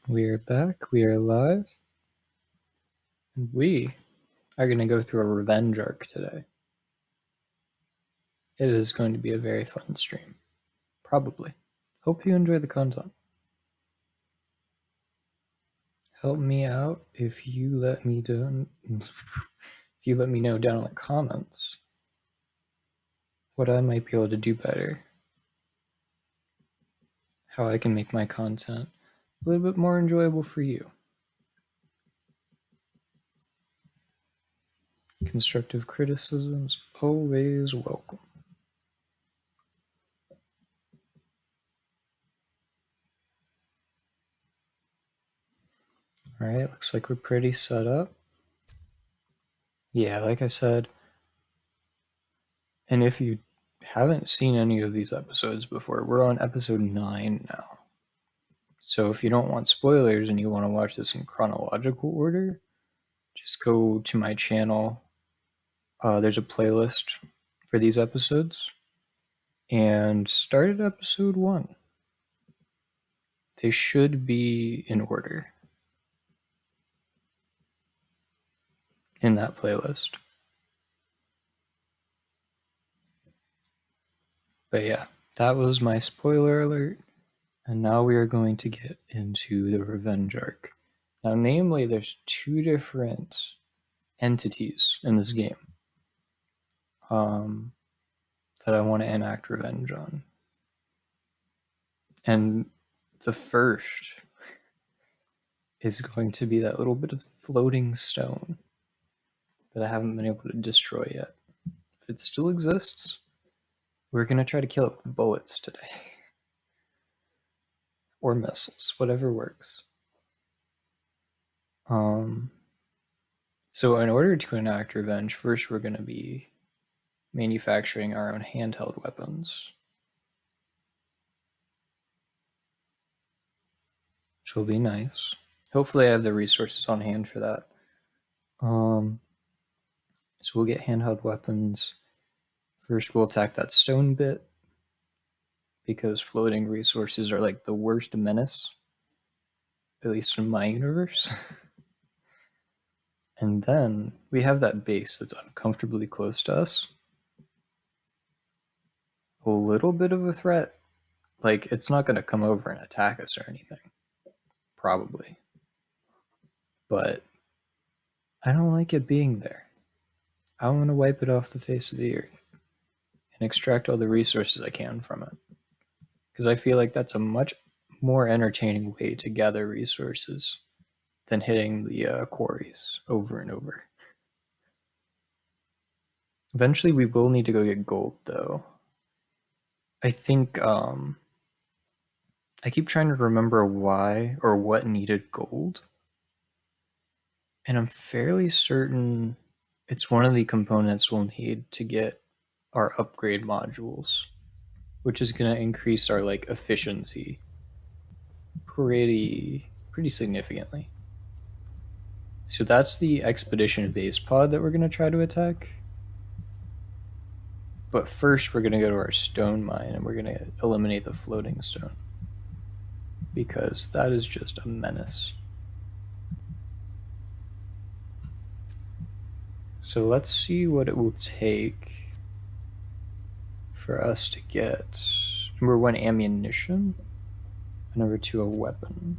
We are back, we are live, and we are going to go through a revenge arc today. It is going to be a very fun stream. Probably. Hope you enjoy the content. Help me out if you let me know down in the comments what I might be able to do better. How I can make my content a little bit more enjoyable for you. Constructive criticisms always welcome. Alright, looks like we're pretty set up. Yeah, like I said, and if you haven't seen any of these episodes before, we're on episode 9 now. So if you don't want spoilers and you want to watch this in chronological order, just go to my channel. There's a playlist for these episodes. And start at episode 1. They should be in order in that playlist. But yeah, that was my spoiler alert. And now we are going to get into the revenge arc. Now, namely, there's 2 different entities in this game that I want to enact revenge on. And the first is going to be that little bit of floating stone that I haven't been able to destroy yet. If it still exists, we're going to try to kill it with bullets today. Or missiles, whatever works. So in order to enact revenge, first we're going to be manufacturing our own handheld weapons, which will be nice. Hopefully I have the resources on hand for that. So we'll get handheld weapons. First we'll attack that stone bit, because floating resources are like the worst menace, at least in my universe. And then we have that base that's uncomfortably close to us. A little bit of a threat. Like, it's not going to come over and attack us or anything. Probably. But I don't like it being there. I want to wipe it off the face of the earth and extract all the resources I can from it. Because I feel like that's a much more entertaining way to gather resources than hitting the quarries over and over. Eventually we will need to go get gold, though. I think I keep trying to remember why or what needed gold. And I'm fairly certain it's one of the components we'll need to get our upgrade modules, which is going to increase our like efficiency pretty significantly. So that's the expedition base pod that we're going to try to attack. But first we're going to go to our stone mine and we're going to eliminate the floating stone, because that is just a menace. So let's see what it will take for us to get number 1 ammunition and number 2 a weapon.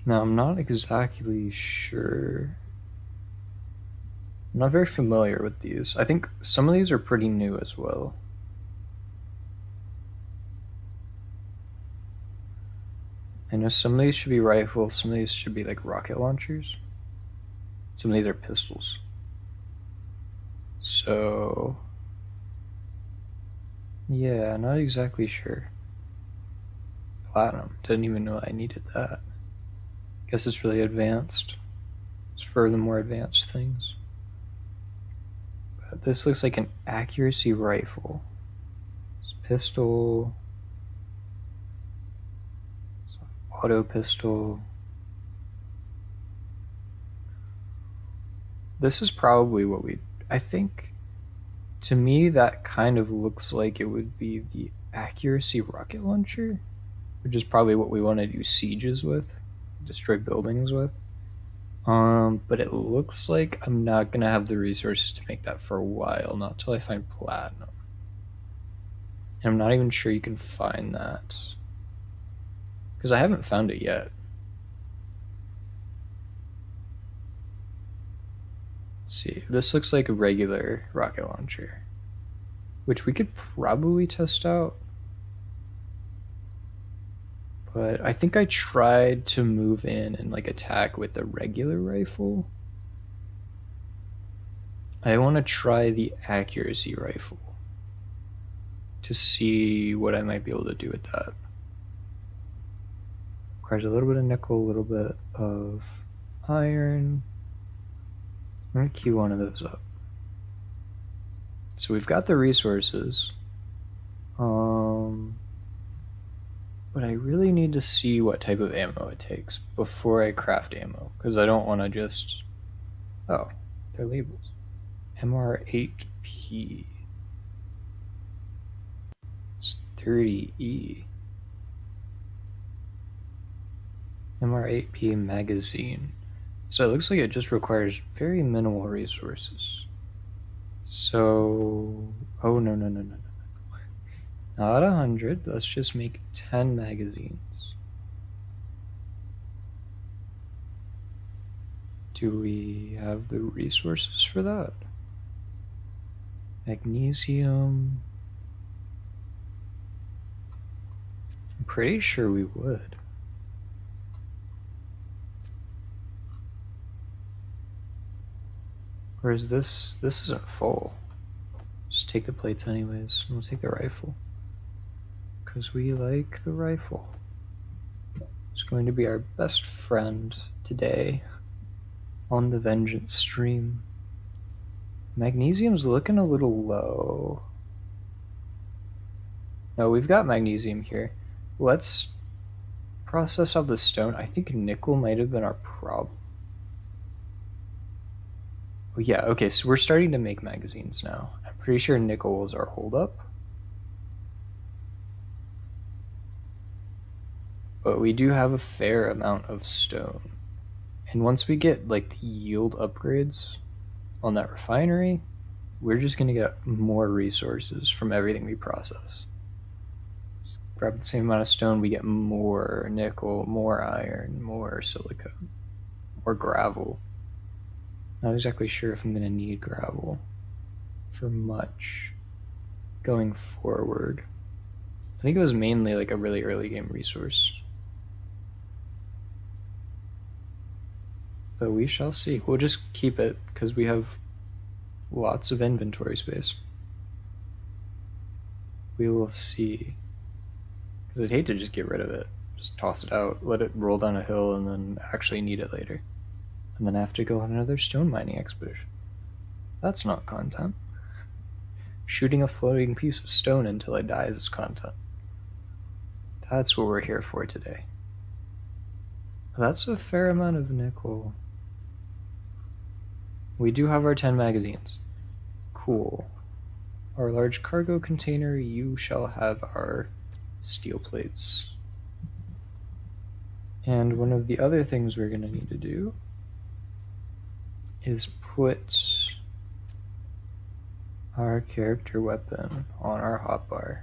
Now I'm not exactly sure. I'm not very familiar with these. I think some of these are pretty new as well. I know some of these should be rifles, some of these should be like rocket launchers. Some of these are pistols. So yeah, not exactly sure. Platinum, didn't even know I needed that. Guess it's really advanced. It's for the more advanced things. But this looks like an accuracy rifle. It's pistol. It's auto pistol. This is probably what I think To me, that kind of looks like it would be the accuracy rocket launcher, which is probably what we want to do sieges with, destroy buildings with. But it looks like I'm not gonna have the resources to make that for a while, not till I find platinum. And I'm not even sure you can find that. Because I haven't found it yet. Let's see. This looks like a regular rocket launcher, which we could probably test out. But I think I tried to move in and like attack with the regular rifle. I want to try the accuracy rifle to see what I might be able to do with that. Requires a little bit of nickel, a little bit of iron. I'm going to queue one of those up. So we've got the resources. But I really need to see what type of ammo it takes before I craft ammo, because I don't want to just... Oh, they're labels. MR8P. It's 30E. MR8P magazine. So it looks like it just requires very minimal resources. So... Oh, no. Not 100. Let's just make 10 magazines. Do we have the resources for that? Magnesium. I'm pretty sure we would. Or is this isn't full. Just take the plates anyways, and we'll take the rifle. Because we like the rifle. It's going to be our best friend today on the Vengeance stream. Magnesium's looking a little low. No, we've got magnesium here. Let's process out the stone. I think nickel might have been our problem. Oh yeah, okay, so we're starting to make magazines now. I'm pretty sure nickel was our holdup. But we do have a fair amount of stone. And once we get like the yield upgrades on that refinery, we're just going to get more resources from everything we process. Just grab the same amount of stone, we get more nickel, more iron, more silica, more gravel. Not exactly sure if I'm going to need gravel for much going forward. I think it was mainly like a really early game resource. But we shall see. We'll just keep it because we have lots of inventory space. We will see. Because I'd hate to just get rid of it. Just toss it out, let it roll down a hill, and then actually need it later. And then have to go on another stone mining expedition. That's not content. Shooting a floating piece of stone until it dies is content. That's what we're here for today. That's a fair amount of nickel. We do have our 10 magazines. Cool. Our large cargo container, you shall have our steel plates. And one of the other things we're going to need to do is put our character weapon on our hotbar.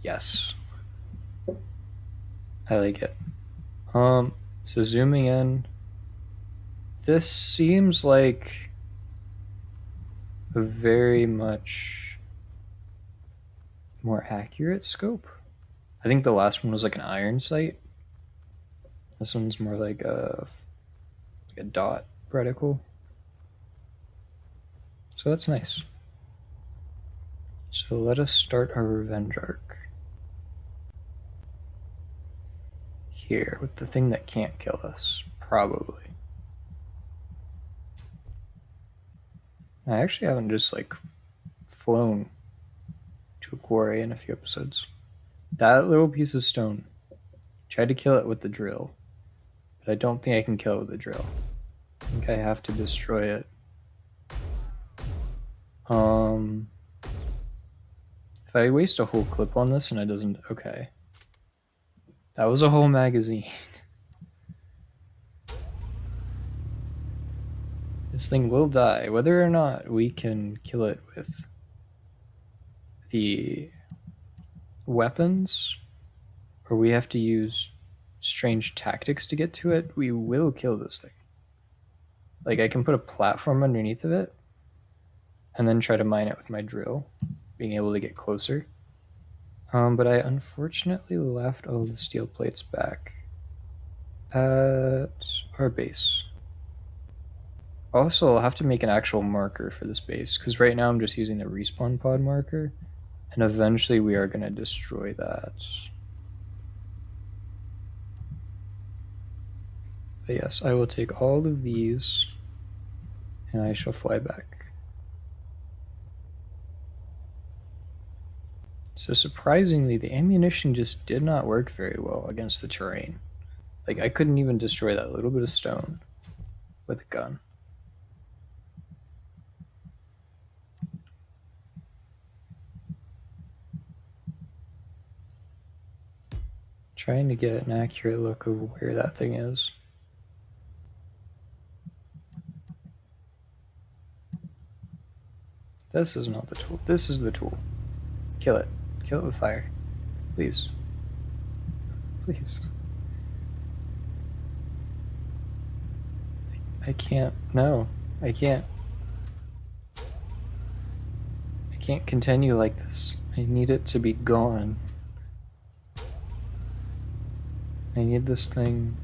Yes. I like it. So zooming in, this seems like a very much more accurate scope. I think the last one was like an iron sight. This one's more like a dot reticle. So that's nice. So let us start our revenge arc. Here, with the thing that can't kill us, probably. I actually haven't just like flown to a quarry in a few episodes. That little piece of stone, tried to kill it with the drill, but I don't think I can kill it with the drill. think I have to destroy it. If I waste a whole clip on this and it doesn't... Okay. That was a whole magazine. This thing will die, whether or not we can kill it with the weapons, or we have to use strange tactics to get to it, we will kill this thing. Like, I can put a platform underneath of it, and then try to mine it with my drill, being able to get closer. But I unfortunately left all the steel plates back at our base. Also, I'll have to make an actual marker for this base, because right now I'm just using the respawn pod marker, and eventually we are going to destroy that. But yes, I will take all of these, and I shall fly back. So surprisingly, the ammunition just did not work very well against the terrain. Like, I couldn't even destroy that little bit of stone with a gun. Trying to get an accurate look of where that thing is. This is not the tool. This is the tool. Kill it. Kill it with fire. Please. Please. I can't. No. I can't. I can't continue like this. I need it to be gone. I need this thing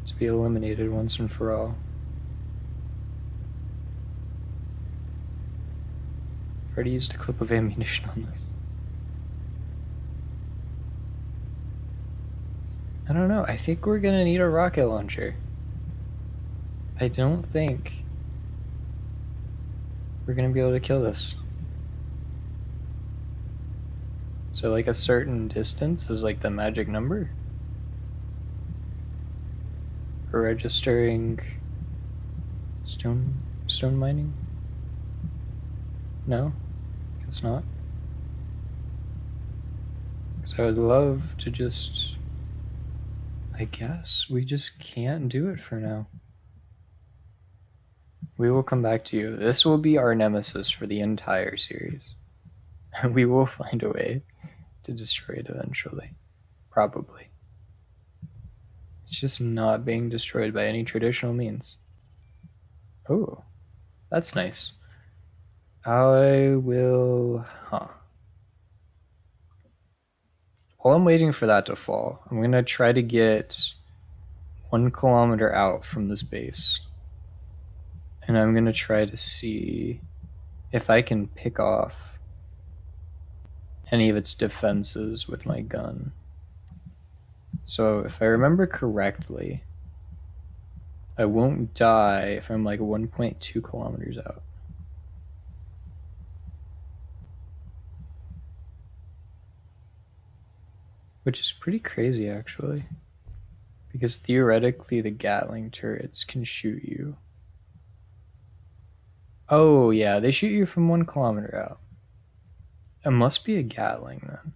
to be eliminated once and for all. I've already used a clip of ammunition on this. I don't know. I think we're gonna need a rocket launcher. I don't think we're gonna be able to kill this. So like a certain distance is like the magic number for registering stone mining? No? Guess not. Because I would love to just... I guess we just can't do it for now. We will come back to you. This will be our nemesis for the entire series. We will find a way to destroy it eventually. Probably. It's just not being destroyed by any traditional means. Oh, that's nice. I will... While I'm waiting for that to fall, I'm going to try to get 1 kilometer out from this base. And I'm going to try to see if I can pick off any of its defenses with my gun. So if I remember correctly, I won't die if I'm like 1.2 kilometers out. Which is pretty crazy, actually. Because theoretically, the Gatling turrets can shoot you. Oh, yeah, they shoot you from 1 kilometer out. It must be a Gatling, then.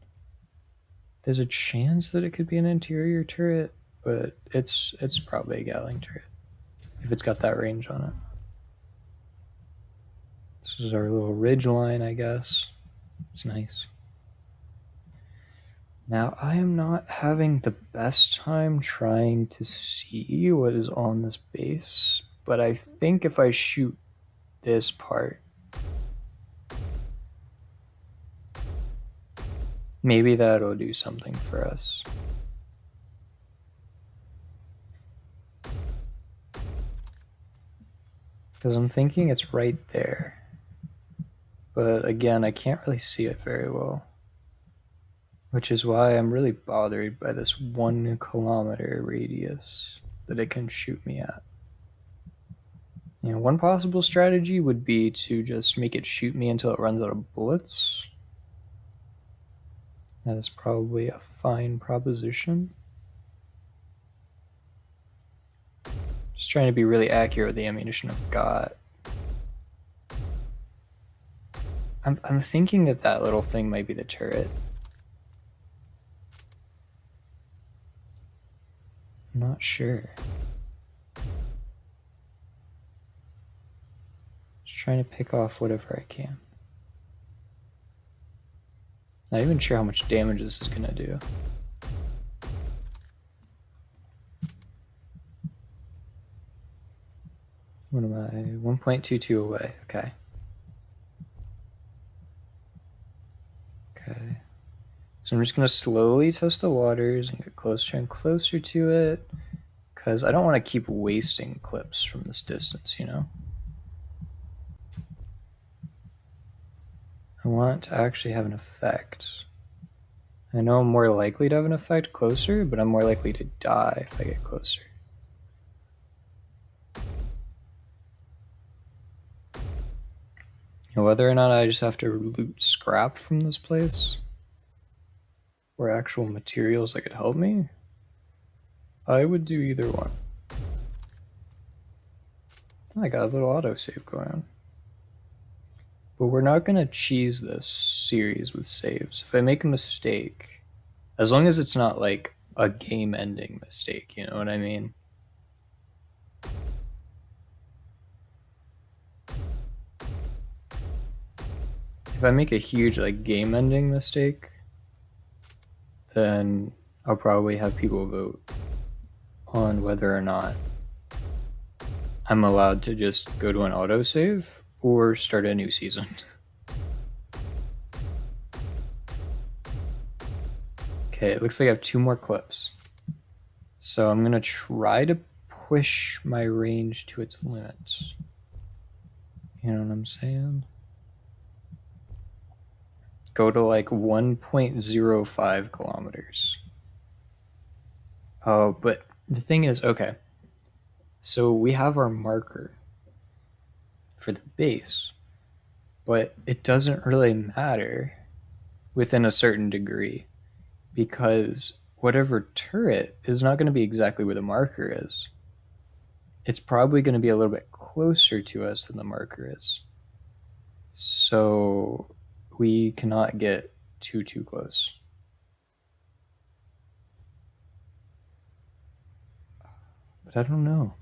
There's a chance that it could be an interior turret, but it's probably a Gatling turret, if it's got that range on it. This is our little ridge line, I guess. It's nice. Now, I am not having the best time trying to see what is on this base, but I think if I shoot this part, maybe that'll do something for us. Because I'm thinking it's right there. But again, I can't really see it very well. Which is why I'm really bothered by this 1 kilometer radius that it can shoot me at. You know, one possible strategy would be to just make it shoot me until it runs out of bullets. That is probably a fine proposition. Just trying to be really accurate with the ammunition I've got. I'm thinking that that little thing might be the turret. I'm not sure. Just trying to pick off whatever I can. Not even sure how much damage this is gonna do. What am I? 1.22 away. Okay. Okay. So I'm just gonna slowly test the waters and get closer and closer to it, because I don't want to keep wasting clips from this distance, you know? I want it to actually have an effect. I know I'm more likely to have an effect closer, but I'm more likely to die if I get closer. And whether or not I just have to loot scrap from this place, or actual materials that could help me, I would do either one. I got a little autosave going on. But we're not going to cheese this series with saves. If I make a mistake, as long as it's not like a game-ending mistake, you know what I mean? If I make a huge like game-ending mistake, then I'll probably have people vote on whether or not I'm allowed to just go to an autosave or start a new season. Okay, it looks like I have 2 more clips. So I'm gonna try to push my range to its limits. You know what I'm saying? Go to like 1.05 kilometers. Oh, but the thing is, okay. So we have our marker for the base, but it doesn't really matter within a certain degree, because whatever turret is not going to be exactly where the marker is. It's probably going to be a little bit closer to us than the marker is. So we cannot get too close. But I don't know.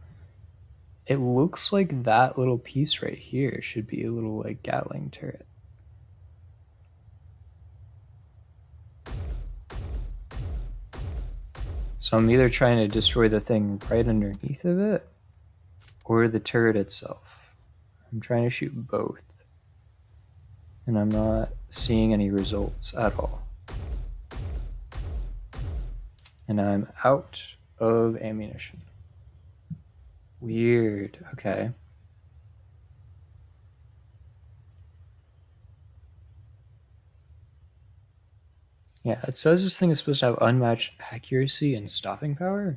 It looks like that little piece right here should be a little like Gatling turret. So I'm either trying to destroy the thing right underneath of it or the turret itself. I'm trying to shoot both. And I'm not seeing any results at all. And I'm out of ammunition. Weird. Okay. Yeah, it says this thing is supposed to have unmatched accuracy and stopping power,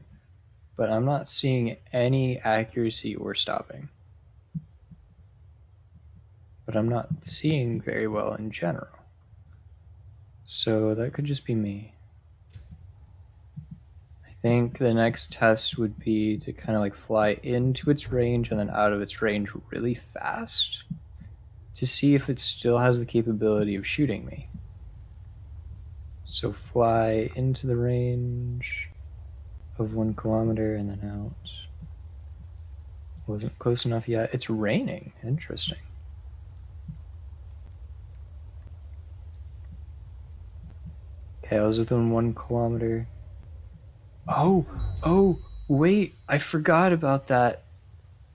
but I'm not seeing any accuracy or stopping. But I'm not seeing very well in general. So that could just be me. I think the next test would be to kind of like fly into its range and then out of its range really fast to see if it still has the capability of shooting me. So fly into the range of 1 kilometer and then out. Wasn't close enough yet. It's raining. Interesting. Okay, I was within 1 kilometer. Oh, wait, I forgot about that.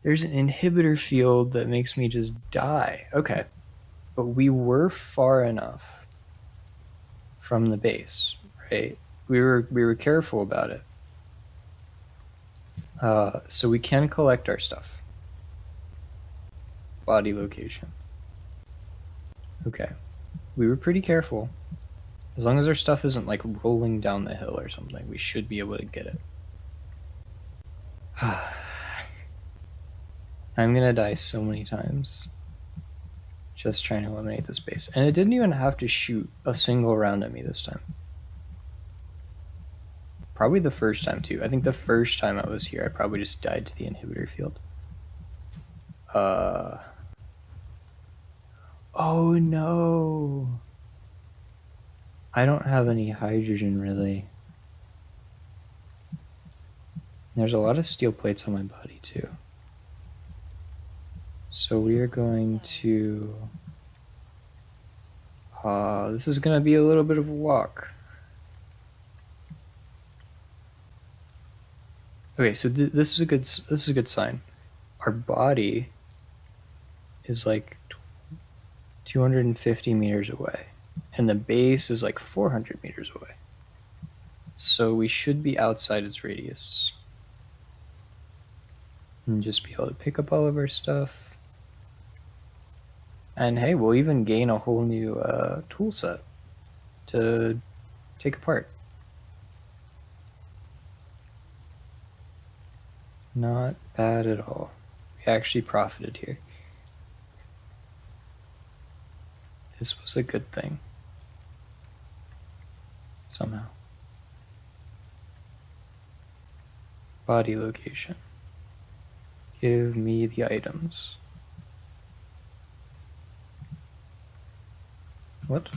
There's an inhibitor field that makes me just die. Okay, but we were far enough from the base, right? We were careful about it. So we can collect our stuff. Body location. Okay, we were pretty careful. As long as our stuff isn't like rolling down the hill or something, we should be able to get it. I'm gonna die so many times just trying to eliminate this base. And it didn't even have to shoot a single round at me this time. Probably the first time too. I think the first time I was here, I probably just died to the inhibitor field. Oh no! I don't have any hydrogen really. There's a lot of steel plates on my body too. So we are going to... this is gonna be a little bit of a walk. Okay, so this is a good sign. Our body is like 250 meters away, and the base is like 400 meters away. So we should be outside its radius. And just be able to pick up all of our stuff. And hey, we'll even gain a whole new tool set to take apart. Not bad at all. We actually profited here. This was a good thing. Somehow. Body location. Give me the items. What?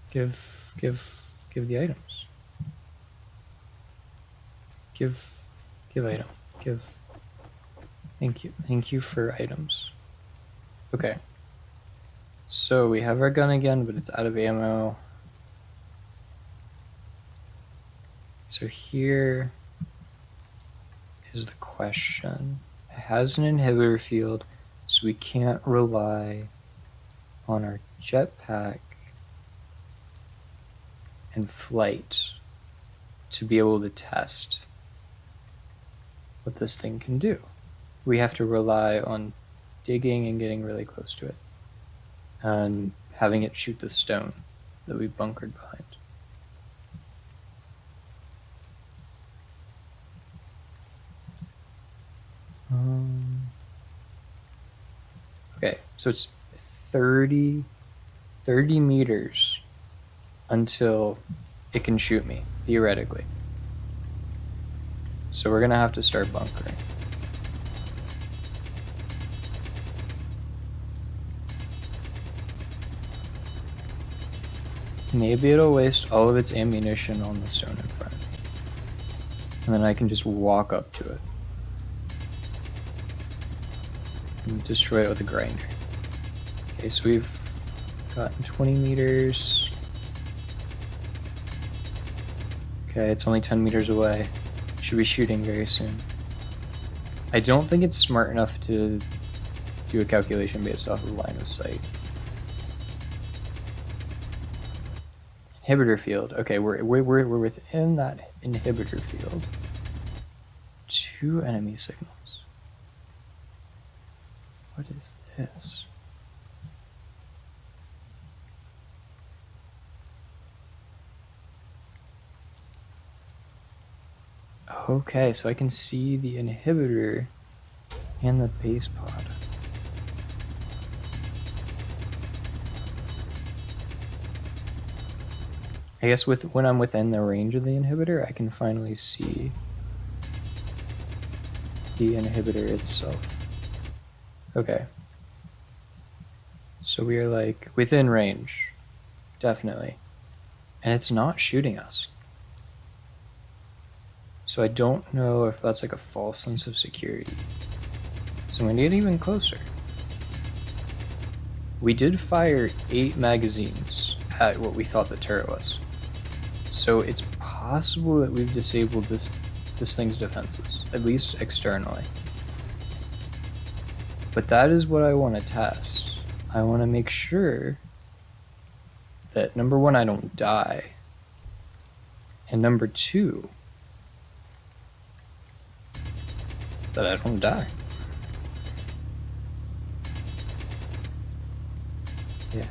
Give the items. Give item. Give. Thank you. Thank you for items. Okay. So we have our gun again, but it's out of ammo. So here is the question. It has an inhibitor field, so we can't rely on our jetpack and flight to be able to test what this thing can do. We have to rely on digging and getting really close to it and having it shoot the stone that we bunkered behind. Okay, so it's 30 meters until it can shoot me, theoretically. So we're gonna have to start bunkering. Maybe it'll waste all of its ammunition on the stone in front of me. And then I can just walk up to it. And destroy it with a grinder. Okay, so we've gotten 20 meters. Okay, it's only 10 meters away. Should be shooting very soon. I don't think it's smart enough to do a calculation based off of line of sight. Inhibitor field. Okay, we're within that inhibitor field. 2 enemy signals. What is this? Okay, so I can see the inhibitor and the base pod. I guess when I'm within the range of the inhibitor, I can finally see the inhibitor itself. Okay. So we are like within range, definitely. And it's not shooting us. So I don't know if that's like a false sense of security. So we need even closer. We did fire 8 magazines at what we thought the turret was. So it's possible that we've disabled this thing's defenses, at least externally. But that is what I want to test. I want to make sure that number 1, I don't die. And number 2, that I don't die. Yeah.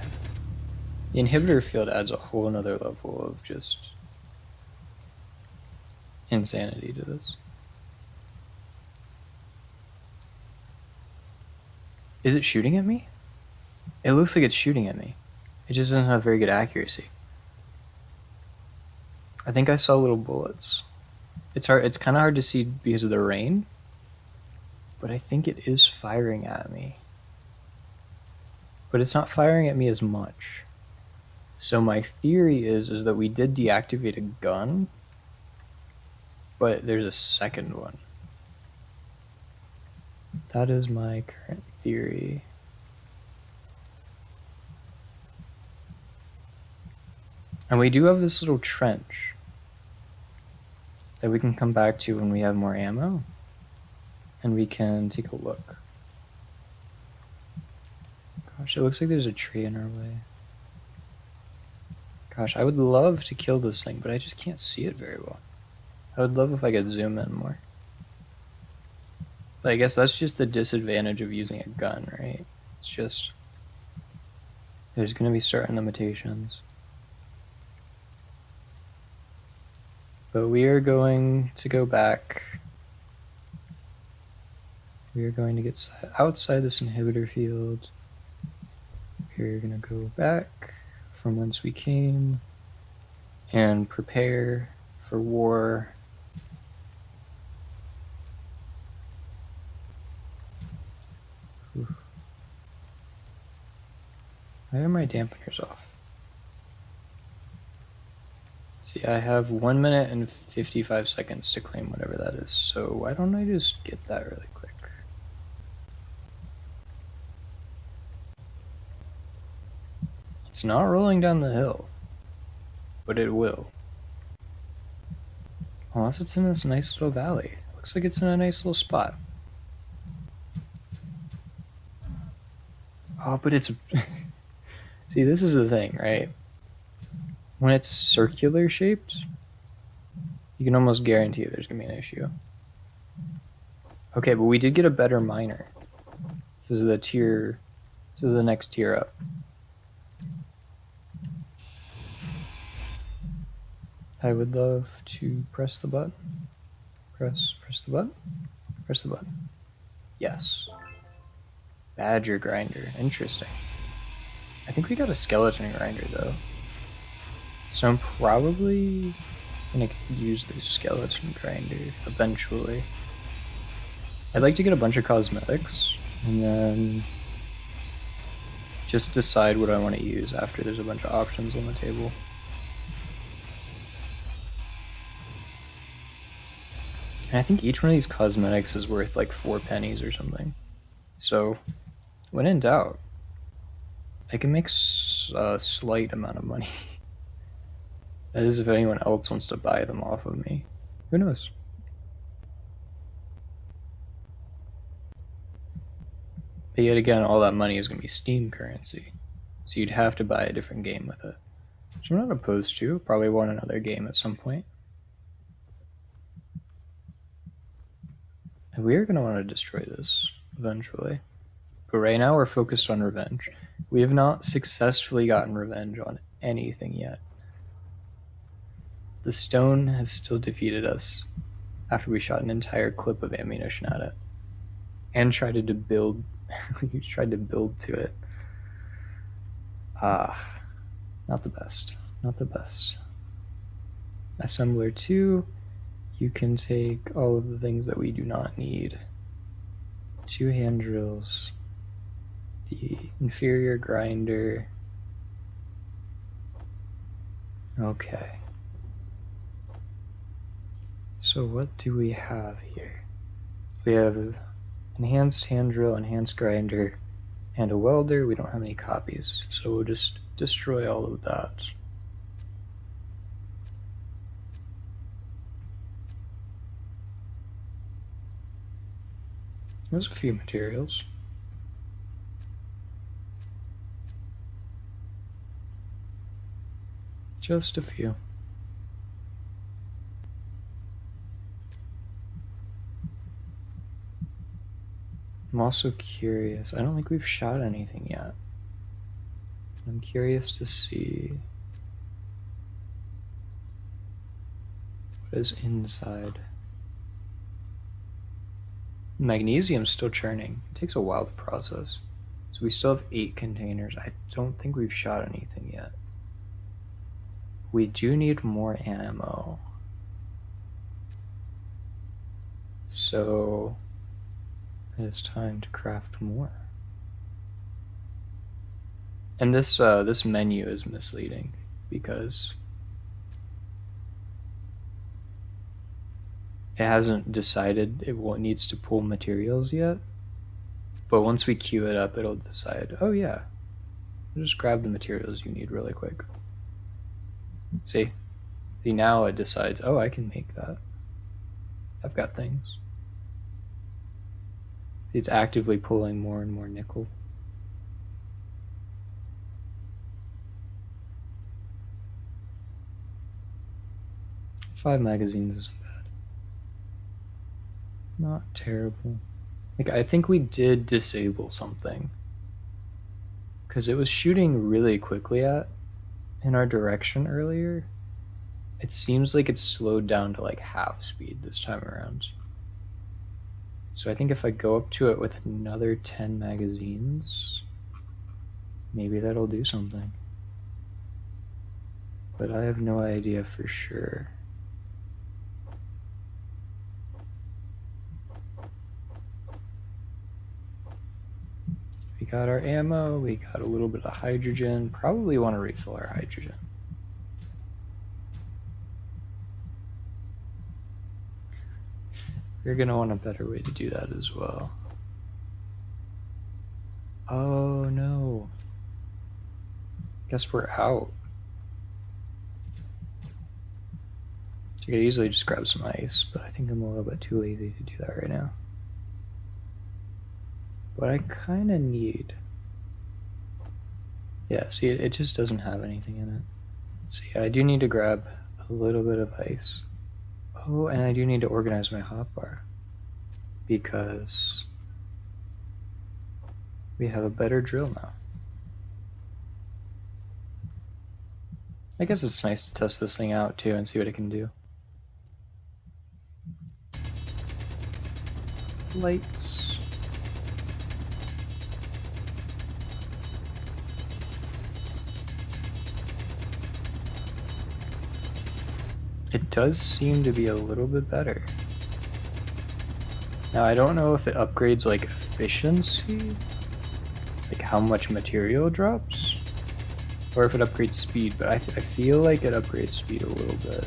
The inhibitor field adds a whole nother level of just insanity to this. Is it shooting at me? It looks like it's shooting at me. It just doesn't have very good accuracy. I think I saw little bullets. It's hard. It's kind of hard to see because of the rain, but I think it is firing at me. But it's not firing at me as much. So my theory is that we did deactivate a gun, but there's a second one. That is my current theory. And we do have this little trench that we can come back to when we have more ammo, and we can take a look. Gosh, it looks like there's a tree in our way. Gosh, I would love to kill this thing, but I just can't see it very well. I would love if I could zoom in more. But I guess that's just the disadvantage of using a gun, right? It's just, there's going to be certain limitations. But we are going to go back. We are going to get outside this inhibitor field. We're going to go back from whence we came and prepare for war. Why are my dampeners off? See, I have 1 minute and 55 seconds to claim whatever that is, so why don't I just get that really quick? It's not rolling down the hill, but it will. Unless it's in this nice little valley. Looks like it's in a nice little spot. Oh, but it's... See, this is the thing, right? When it's circular shaped, you can almost guarantee there's going to be an issue. Okay, but we did get a better miner. This is the tier... This is the next tier up. I would love to press the button. Press the button. Press the button. Yes. Badger grinder. Interesting. I think we got a skeleton grinder though. So I'm probably gonna use the skeleton grinder eventually. I'd like to get a bunch of cosmetics and then just decide what I want to use after there's a bunch of options on the table. And I think each one of these cosmetics is worth like 4 pennies or something. So, when in doubt, I can make a slight amount of money. That is if anyone else wants to buy them off of me. Who knows? But yet again, all that money is going to be Steam currency. So you'd have to buy a different game with it. Which I'm not opposed to. Probably want another game at some point. And we are going to want to destroy this eventually. But right now we're focused on revenge. We have not successfully gotten revenge on anything yet. The stone has still defeated us after we shot an entire clip of ammunition at it. And tried to build we tried to build to it. Not the best. Not the best. Assembler 2. You can take all of the things that we do not need. 2 hand drills. The inferior grinder. Okay. So what do we have here? We have enhanced hand drill, enhanced grinder, and a welder. We don't have any copies, so we'll just destroy all of that. There's a few materials. Just a few. I'm also curious. I don't think we've shot anything yet. I'm curious to see what is inside. Magnesium's still churning. It takes a while to process. So we still have 8 containers. I don't think we've shot anything yet. We do need more ammo. So it's time to craft more. And this menu is misleading because it hasn't decided it needs to pull materials yet. But once we queue it up, it'll decide, oh yeah, just grab the materials you need really quick. See, now it decides, oh, I can make that. I've got things. It's actively pulling more and more nickel. Five magazines isn't bad. Not terrible. Like, I think we did disable something. Because it was shooting really quickly in our direction earlier. It seems like it's slowed down to like half speed this time around. So I think if I go up to it with another 10 magazines, maybe that'll do something. But I have no idea for sure. We got our ammo, we got a little bit of hydrogen. Probably want to refill our hydrogen. You're going to want a better way to do that as well. Oh no. Guess we're out. I could easily just grab some ice, but I think I'm a little bit too lazy to do that right now. But I kind of need... Yeah, see, it just doesn't have anything in it. See, I do need to grab a little bit of ice. Oh, and I do need to organize my hotbar. Because we have a better drill now. I guess it's nice to test this thing out too and see what it can do. Lights. It does seem to be a little bit better. Now I don't know if it upgrades like efficiency, like how much material drops, or if it upgrades speed, but I feel like it upgrades speed a little bit.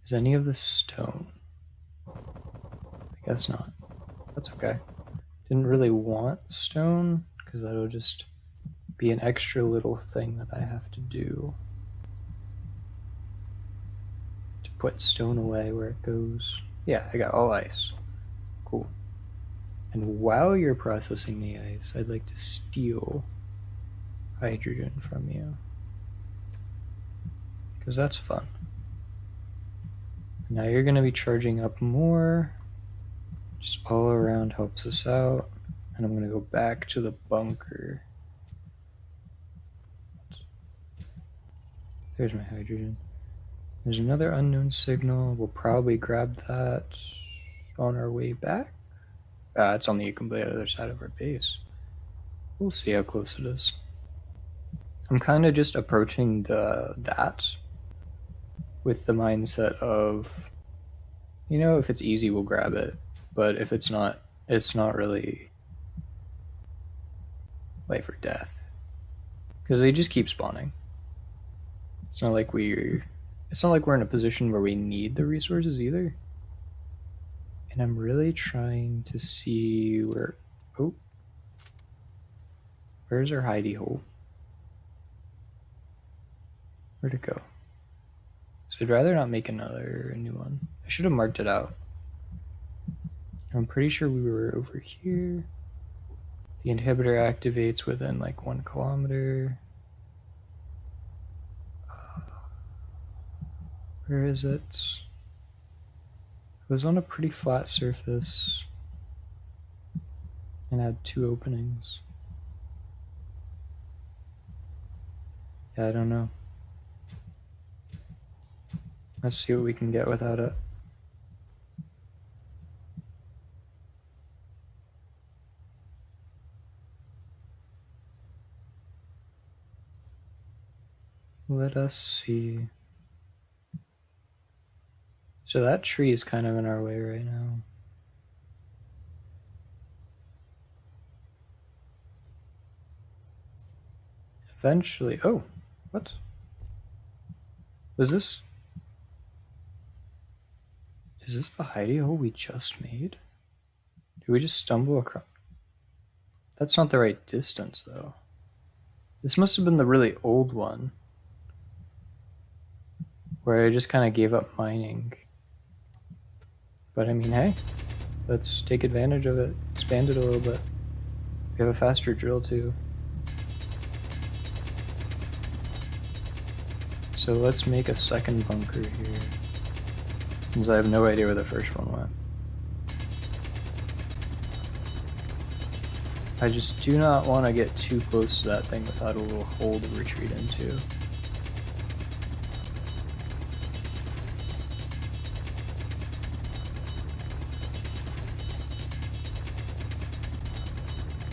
Is any of this stone? I guess not. That's okay. Didn't really want stone, because that'll just be an extra little thing that I have to do. To put stone away where it goes. Yeah, I got all ice. Cool. And while you're processing the ice, I'd like to steal hydrogen from you. Because that's fun. Now you're going to be charging up more. Just all around helps us out. And I'm going to go back to the bunker. There's my hydrogen. There's another unknown signal. We'll probably grab that on our way back. It's on the complete other side of our base. We'll see how close it is. I'm kind of just approaching that with the mindset of, you know, if it's easy, we'll grab it. But if it's not really life or death. Because they just keep spawning. It's not like we're in a position where we need the resources either. And I'm really trying to see where... Oh. Where's our hidey hole? Where'd it go? So I'd rather not make a new one. I should have marked it out. I'm pretty sure we were over here. The inhibitor activates within like 1 kilometer. Where is it? It was on a pretty flat surface and had 2 openings. Yeah, I don't know. Let's see what we can get without it. Let us see. So that tree is kind of in our way right now. Eventually, oh, what? Was this? Is this the hidey hole we just made? Did we just stumble across? That's not the right distance, though. This must have been the really old one, where I just kind of gave up mining. But I mean, hey, let's take advantage of it, expand it a little bit. We have a faster drill, too. So let's make a second bunker here, since I have no idea where the first one went. I just do not want to get too close to that thing without a little hole to retreat into.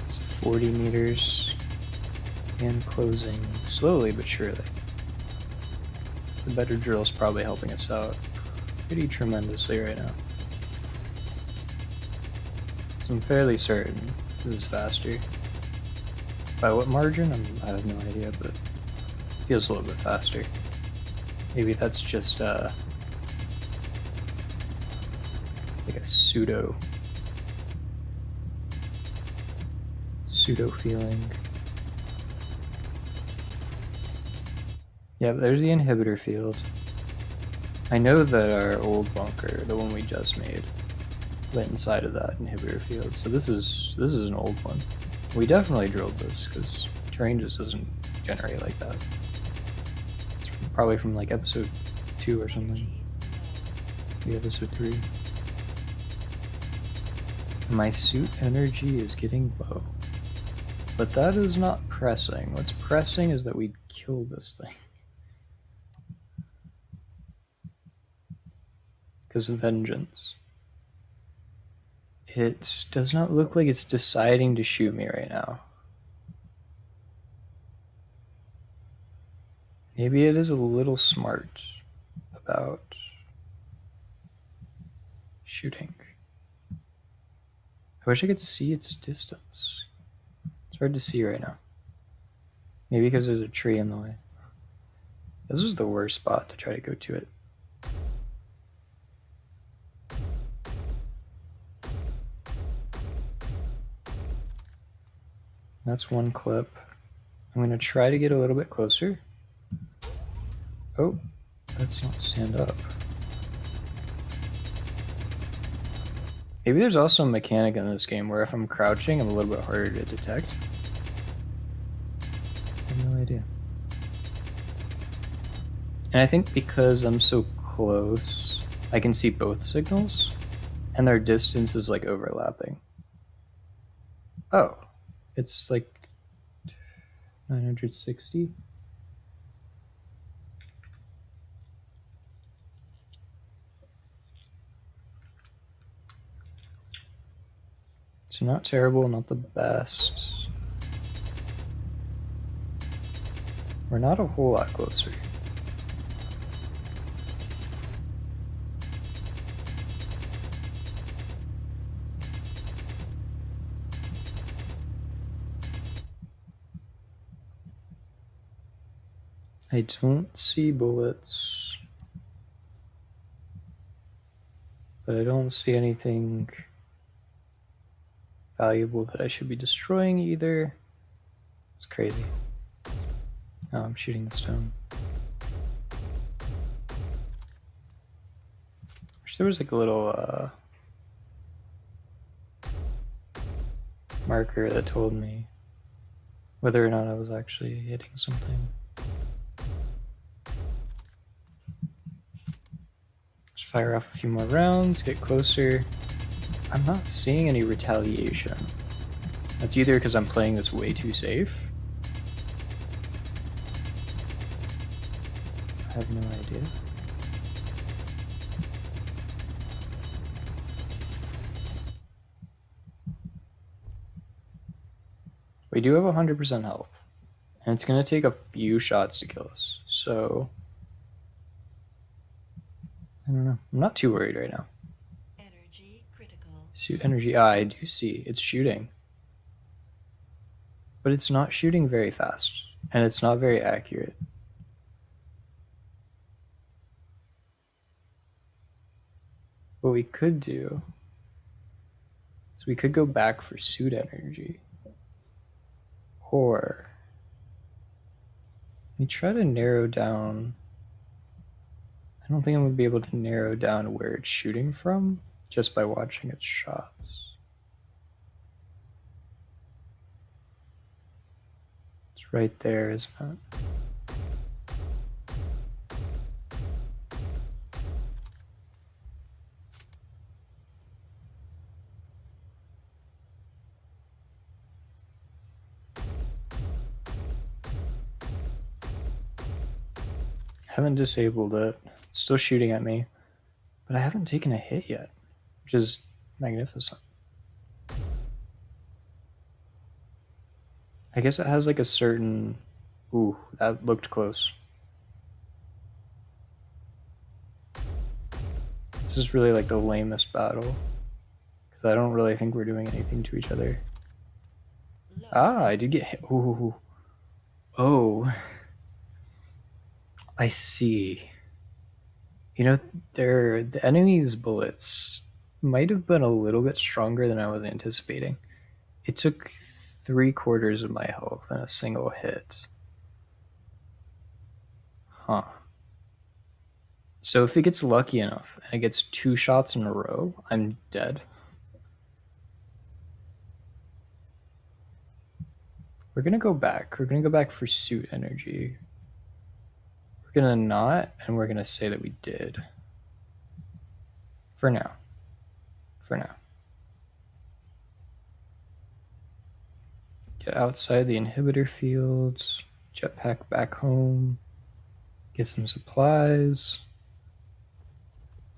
It's 40 meters and closing slowly but surely. The better drill is probably helping us out pretty tremendously right now. So I'm fairly certain this is faster. By what margin? I have no idea, but it feels a little bit faster. Maybe that's just like a pseudo feeling. Yeah, but there's the inhibitor field. I know that our old bunker, the one we just made, went inside of that inhibitor field. So this is an old one. We definitely drilled this because terrain just doesn't generate like that. It's probably from like episode 2 or something. Maybe episode 3. My suit energy is getting low. But that is not pressing. What's pressing is that we kill this thing. Because of vengeance. It does not look like it's deciding to shoot me right now. Maybe it is a little smart about shooting. I wish I could see its distance. It's hard to see right now. Maybe because there's a tree in the way. This is the worst spot to try to go to it. That's one clip. I'm going to try to get a little bit closer. Oh, let's not stand up. Maybe there's also a mechanic in this game where if I'm crouching, I'm a little bit harder to detect. I have no idea. And I think because I'm so close, I can see both signals, and their distance is like overlapping. Oh, it's like 960. So not terrible, not the best. We're not a whole lot closer. I don't see bullets, but I don't see anything valuable that I should be destroying either. It's crazy. Oh, I'm shooting the stone. Wish there was like a little marker that told me whether or not I was actually hitting something. Just fire off a few more rounds, get closer. I'm not seeing any retaliation. That's either because I'm playing this way too safe. I have no idea. We do have 100% health, and it's going to take a few shots to kill us, so I don't know. I'm not too worried right now. Energy critical. Suit energy. Ah, I do see. It's shooting. But it's not shooting very fast. And it's not very accurate. What we could do is we could go back for suit energy. Or we try to narrow down. I don't think I'm going to be able to narrow down where it's shooting from just by watching its shots. It's right there, isn't it? I haven't disabled it. It's still shooting at me. But I haven't taken a hit yet, which is magnificent. I guess it has like a certain... Ooh, that looked close. This is really like the lamest battle. Because I don't really think we're doing anything to each other. Ah, I did get hit. Ooh. Oh. I see. You know, the enemy's bullets might have been a little bit stronger than I was anticipating. It took 3/4 of my health in a single hit. Huh. So if it gets lucky enough and it gets 2 shots in a row, I'm dead. We're gonna go back. We're gonna go back for suit energy. We're gonna not, and we're gonna say that we did. For now. For now. Get outside the inhibitor fields. Jetpack back home. Get some supplies.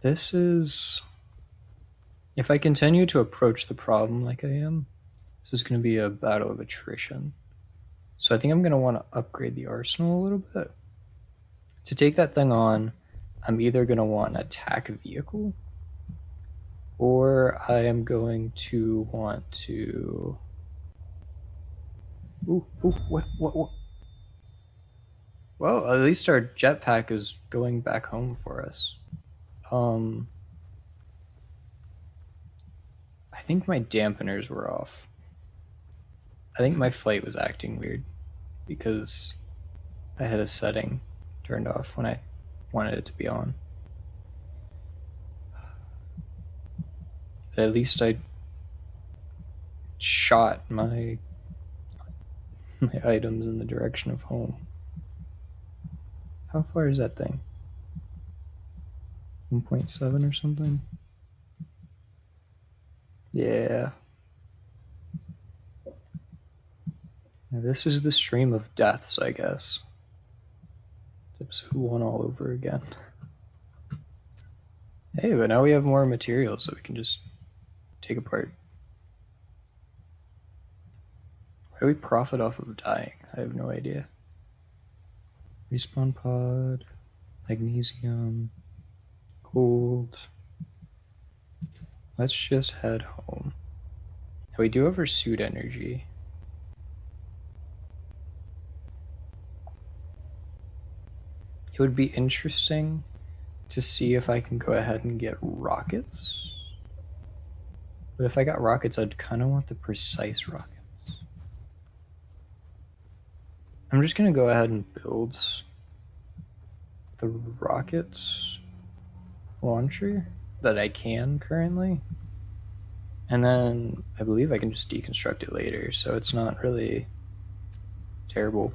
This is... If I continue to approach the problem like I am, this is going to be a battle of attrition. So I think I'm going to want to upgrade the arsenal a little bit. To take that thing on, I'm either going to want an attack vehicle, or I am going to want to... Ooh, what? Well, at least our jetpack is going back home for us. I think my dampeners were off. I think my flight was acting weird because I had a setting turned off when I wanted it to be on. But at least I shot my items in the direction of home. How far is that thing? 1.7 or something? Yeah. Now this is the stream of deaths, I guess. It's episode 1 all over again. Hey, but now we have more materials that we can just take apart. Why do we profit off of dying? I have no idea. Respawn pod, magnesium, gold. Let's just head home. Now we do have our suit energy. It would be interesting to see if I can go ahead and get rockets. But if I got rockets, I'd kind of want the precise rockets. I'm just going to go ahead and build the rockets launcher that I can currently. And then I believe I can just deconstruct it later, so it's not really terrible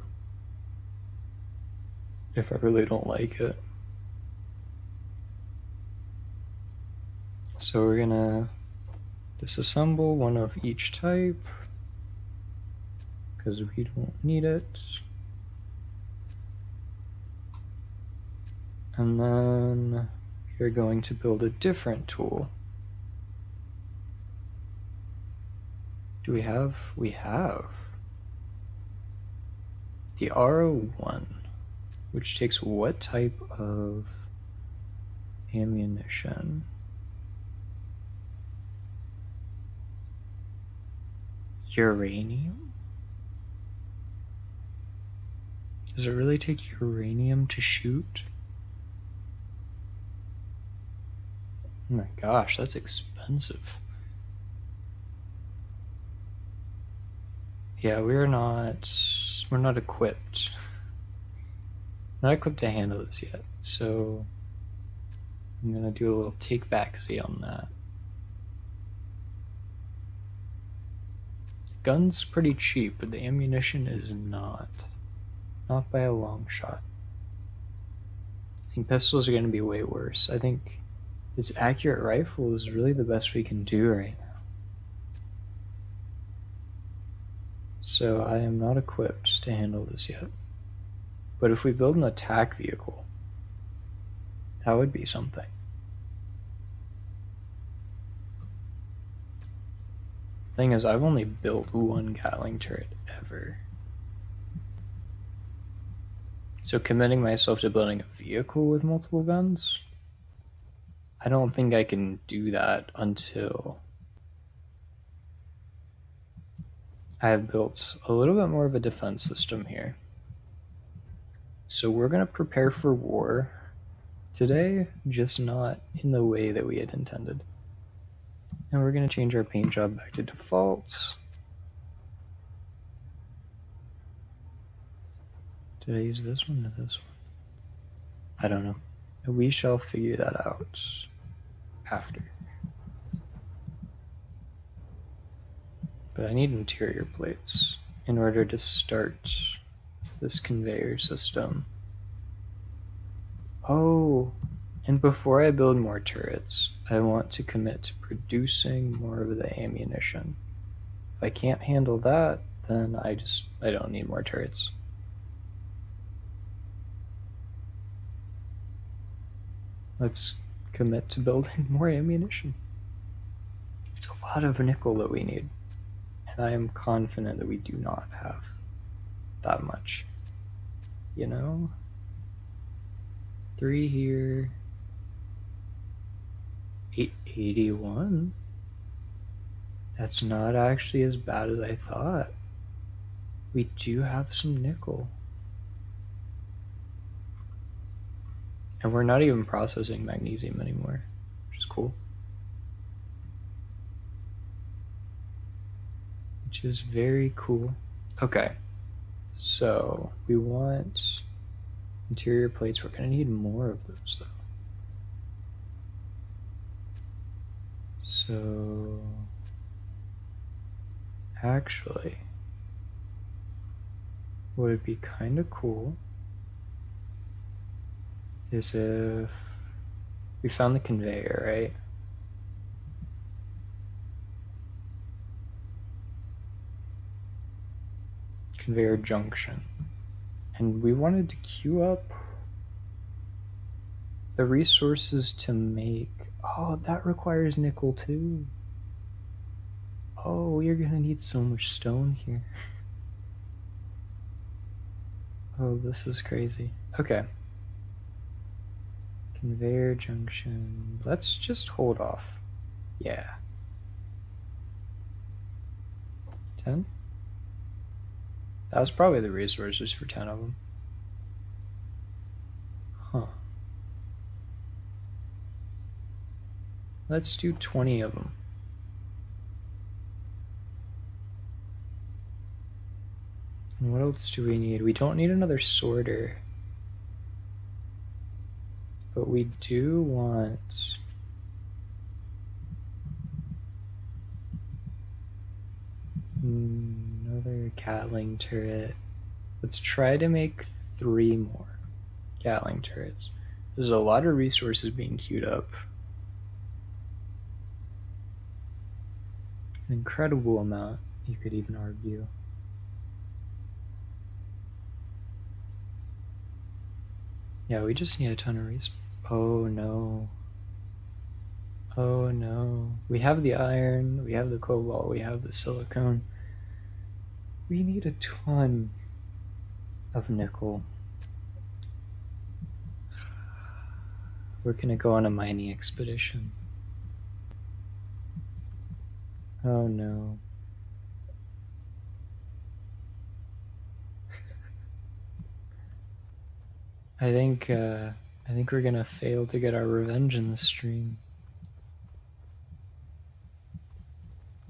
if I really don't like it. So we're gonna disassemble one of each type because we don't need it. And then you're going to build a different tool. Do we have? We have the RO1, which takes what type of ammunition. Uranium? Does it really take uranium to shoot? Oh my gosh, that's expensive. Yeah, we're not equipped. Not equipped to handle this yet, so I'm gonna do a little take backsy on that. The gun's pretty cheap, but the ammunition is not. Not by a long shot. I think pistols are gonna be way worse. I think this accurate rifle is really the best we can do right now. So I am not equipped to handle this yet. But if we build an attack vehicle, that would be something. Thing is, I've only built one Gatling turret ever. So committing myself to building a vehicle with multiple guns, I don't think I can do that until I have built a little bit more of a defense system here. So we're going to prepare for war today, just not in the way that we had intended. And we're going to change our paint job back to default. Did I use this one or this one? I don't know. We shall figure that out after. But I need interior plates in order to start this conveyor system. Oh, and before I build more turrets, I want to commit to producing more of the ammunition. If I can't handle that, then I don't need more turrets. Let's commit to building more ammunition. It's a lot of nickel that we need, and I am confident that we do not have that much. You know? 3 here. 881. That's not actually as bad as I thought. We do have some nickel. And we're not even processing magnesium anymore, which is cool. Which is very cool. Okay, so we want interior plates. We're going to need more of those, though. So, actually, what would be kind of cool is if we found the conveyor, right? Conveyor junction. And we wanted to queue up the resources to make. Oh, that requires nickel too. Oh, you're gonna need so much stone here. Oh, this is crazy. Okay. Conveyor junction. Let's just hold off. Yeah. 10? That was probably the resources for 10 of them. Huh. Let's do 20 of them. And what else do we need? We don't need another sorter. But we do want another Gatling turret. Let's try to make 3 more Gatling turrets. There's a lot of resources being queued up. An incredible amount, you could even argue. Yeah, we just need a ton of resources. Oh no. Oh no. We have the iron, we have the cobalt, we have the silicone. We need a ton of nickel. We're gonna go on a mining expedition. Oh no. I think we're gonna fail to get our revenge in this stream.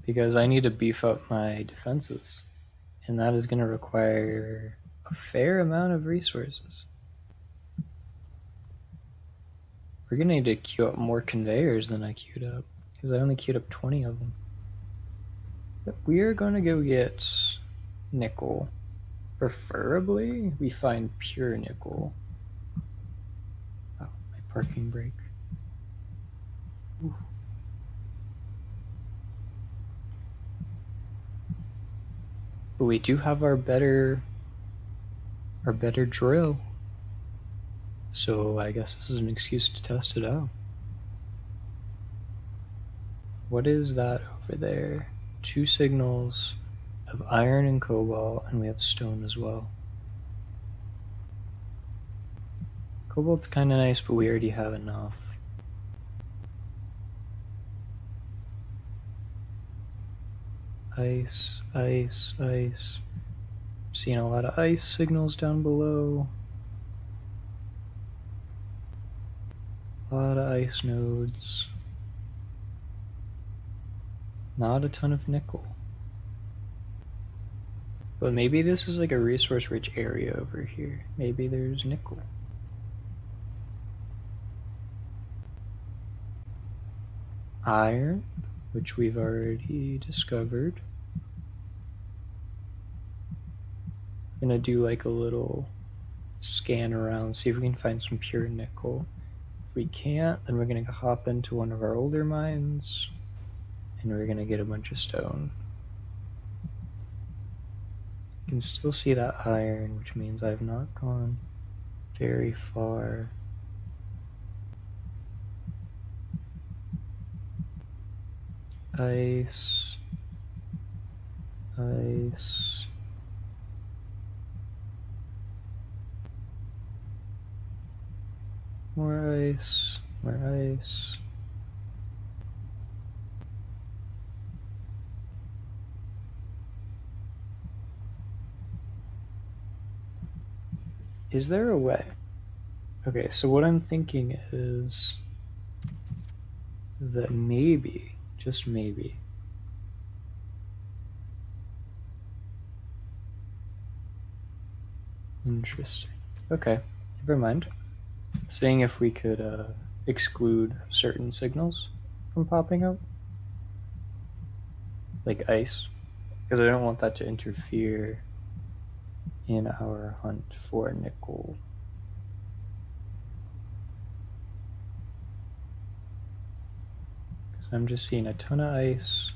Because I need to beef up my defenses. And that is gonna require a fair amount of resources. We're gonna need to queue up more conveyors than I queued up. Because I only queued up 20 of them. But we are gonna go get nickel. Preferably, we find pure nickel. Oh, my parking brake. Ooh. But we do have our better drill. So I guess this is an excuse to test it out. What is that over there? 2 signals of iron and cobalt, and we have stone as well. Cobalt's kind of nice, but we already have enough. Ice, ice, ice. Seeing a lot of ice signals down below. A lot of ice nodes. Not a ton of nickel. But maybe this is like a resource-rich area over here. Maybe there's nickel. Iron, which we've already discovered. I'm gonna do like a little scan around, see if we can find some pure nickel. If we can't, then we're gonna hop into one of our older mines and we're gonna get a bunch of stone. You can still see that iron, which means I've not gone very far. Ice, ice. More ice, more ice. Is there a way? Okay, so what I'm thinking is that maybe, just maybe, interesting. Okay, never mind. Seeing if we could exclude certain signals from popping up, like ice, because I don't want that to interfere in our hunt for nickel. Because I'm just seeing a ton of ice.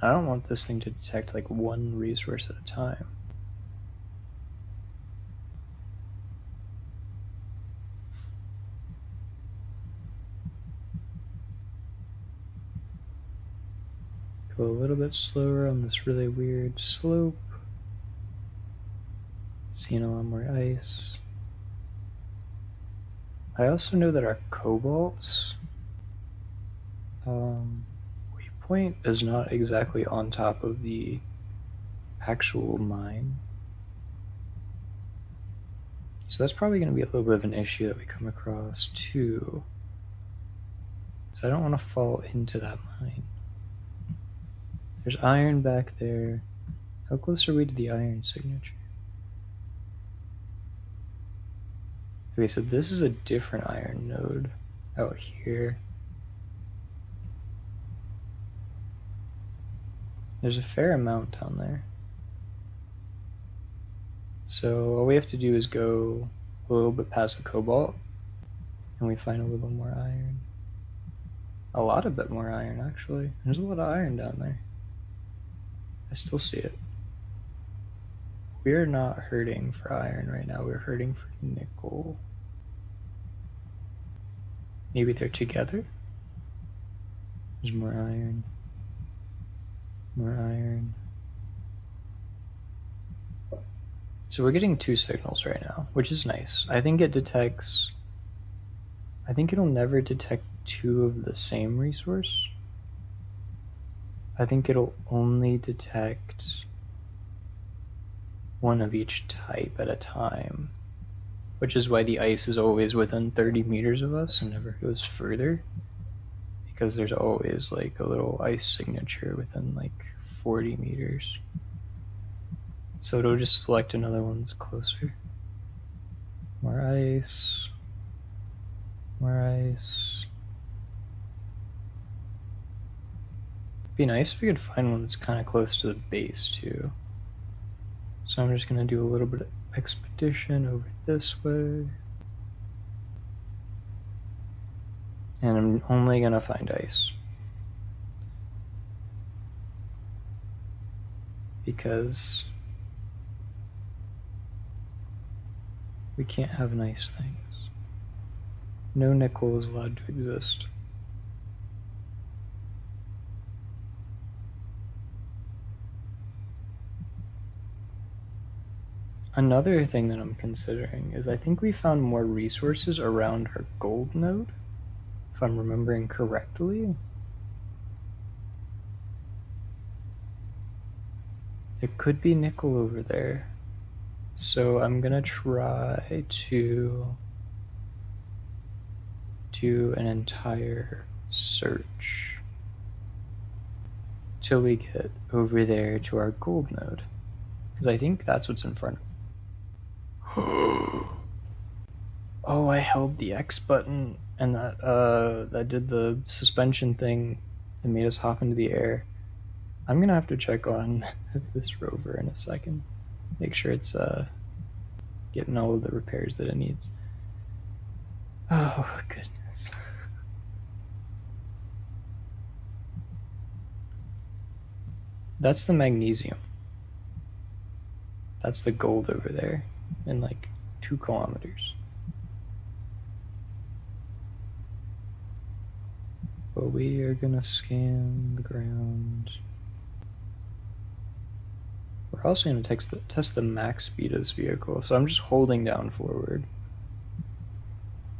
I don't want this thing to detect like one resource at a time. Go a little bit slower on this really weird slope. Seeing a lot more ice. I also know that our cobalts waypoint is not exactly on top of the actual mine. So that's probably going to be a little bit of an issue that we come across too. So I don't want to fall into that mine. There's iron back there. How close are we to the iron signature? Okay, so this is a different iron node out here. There's a fair amount down there. So all we have to do is go a little bit past the cobalt and we find a little bit more iron. A lot of bit more iron, actually. There's a lot of iron down there. I still see it. We're not hurting for iron right now. We're hurting for nickel. Maybe they're together? There's more iron. More iron. So we're getting 2 signals right now, which is nice. I think it detects I think it'll never detect two of the same resource. I think it'll only detect one of each type at a time, which is why the ice is always within 30 meters of us and never goes further, because there's always like a little ice signature within like 40 meters. So it'll just select another one that's closer. More ice. More ice. Be nice if we could find one that's kind of close to the base too. So I'm just going to do a little bit of expedition over this way. And I'm only going to find ice. Because we can't have nice things. No nickel is allowed to exist. Another thing that I'm considering is I think we found more resources around our gold node, if I'm remembering correctly. It could be nickel over there. So I'm gonna try to do an entire search till we get over there to our gold node, because I think that's what's in front of me. Oh, I held the X button and that did the suspension thing and made us hop into the air. I'm gonna have to check on this rover in a second. Make sure it's getting all of the repairs that it needs. Oh, goodness. That's the magnesium. That's the gold over there in like 2 kilometers. But we are gonna scan the ground. We're also gonna test the max speed of this vehicle. So I'm just holding down forward,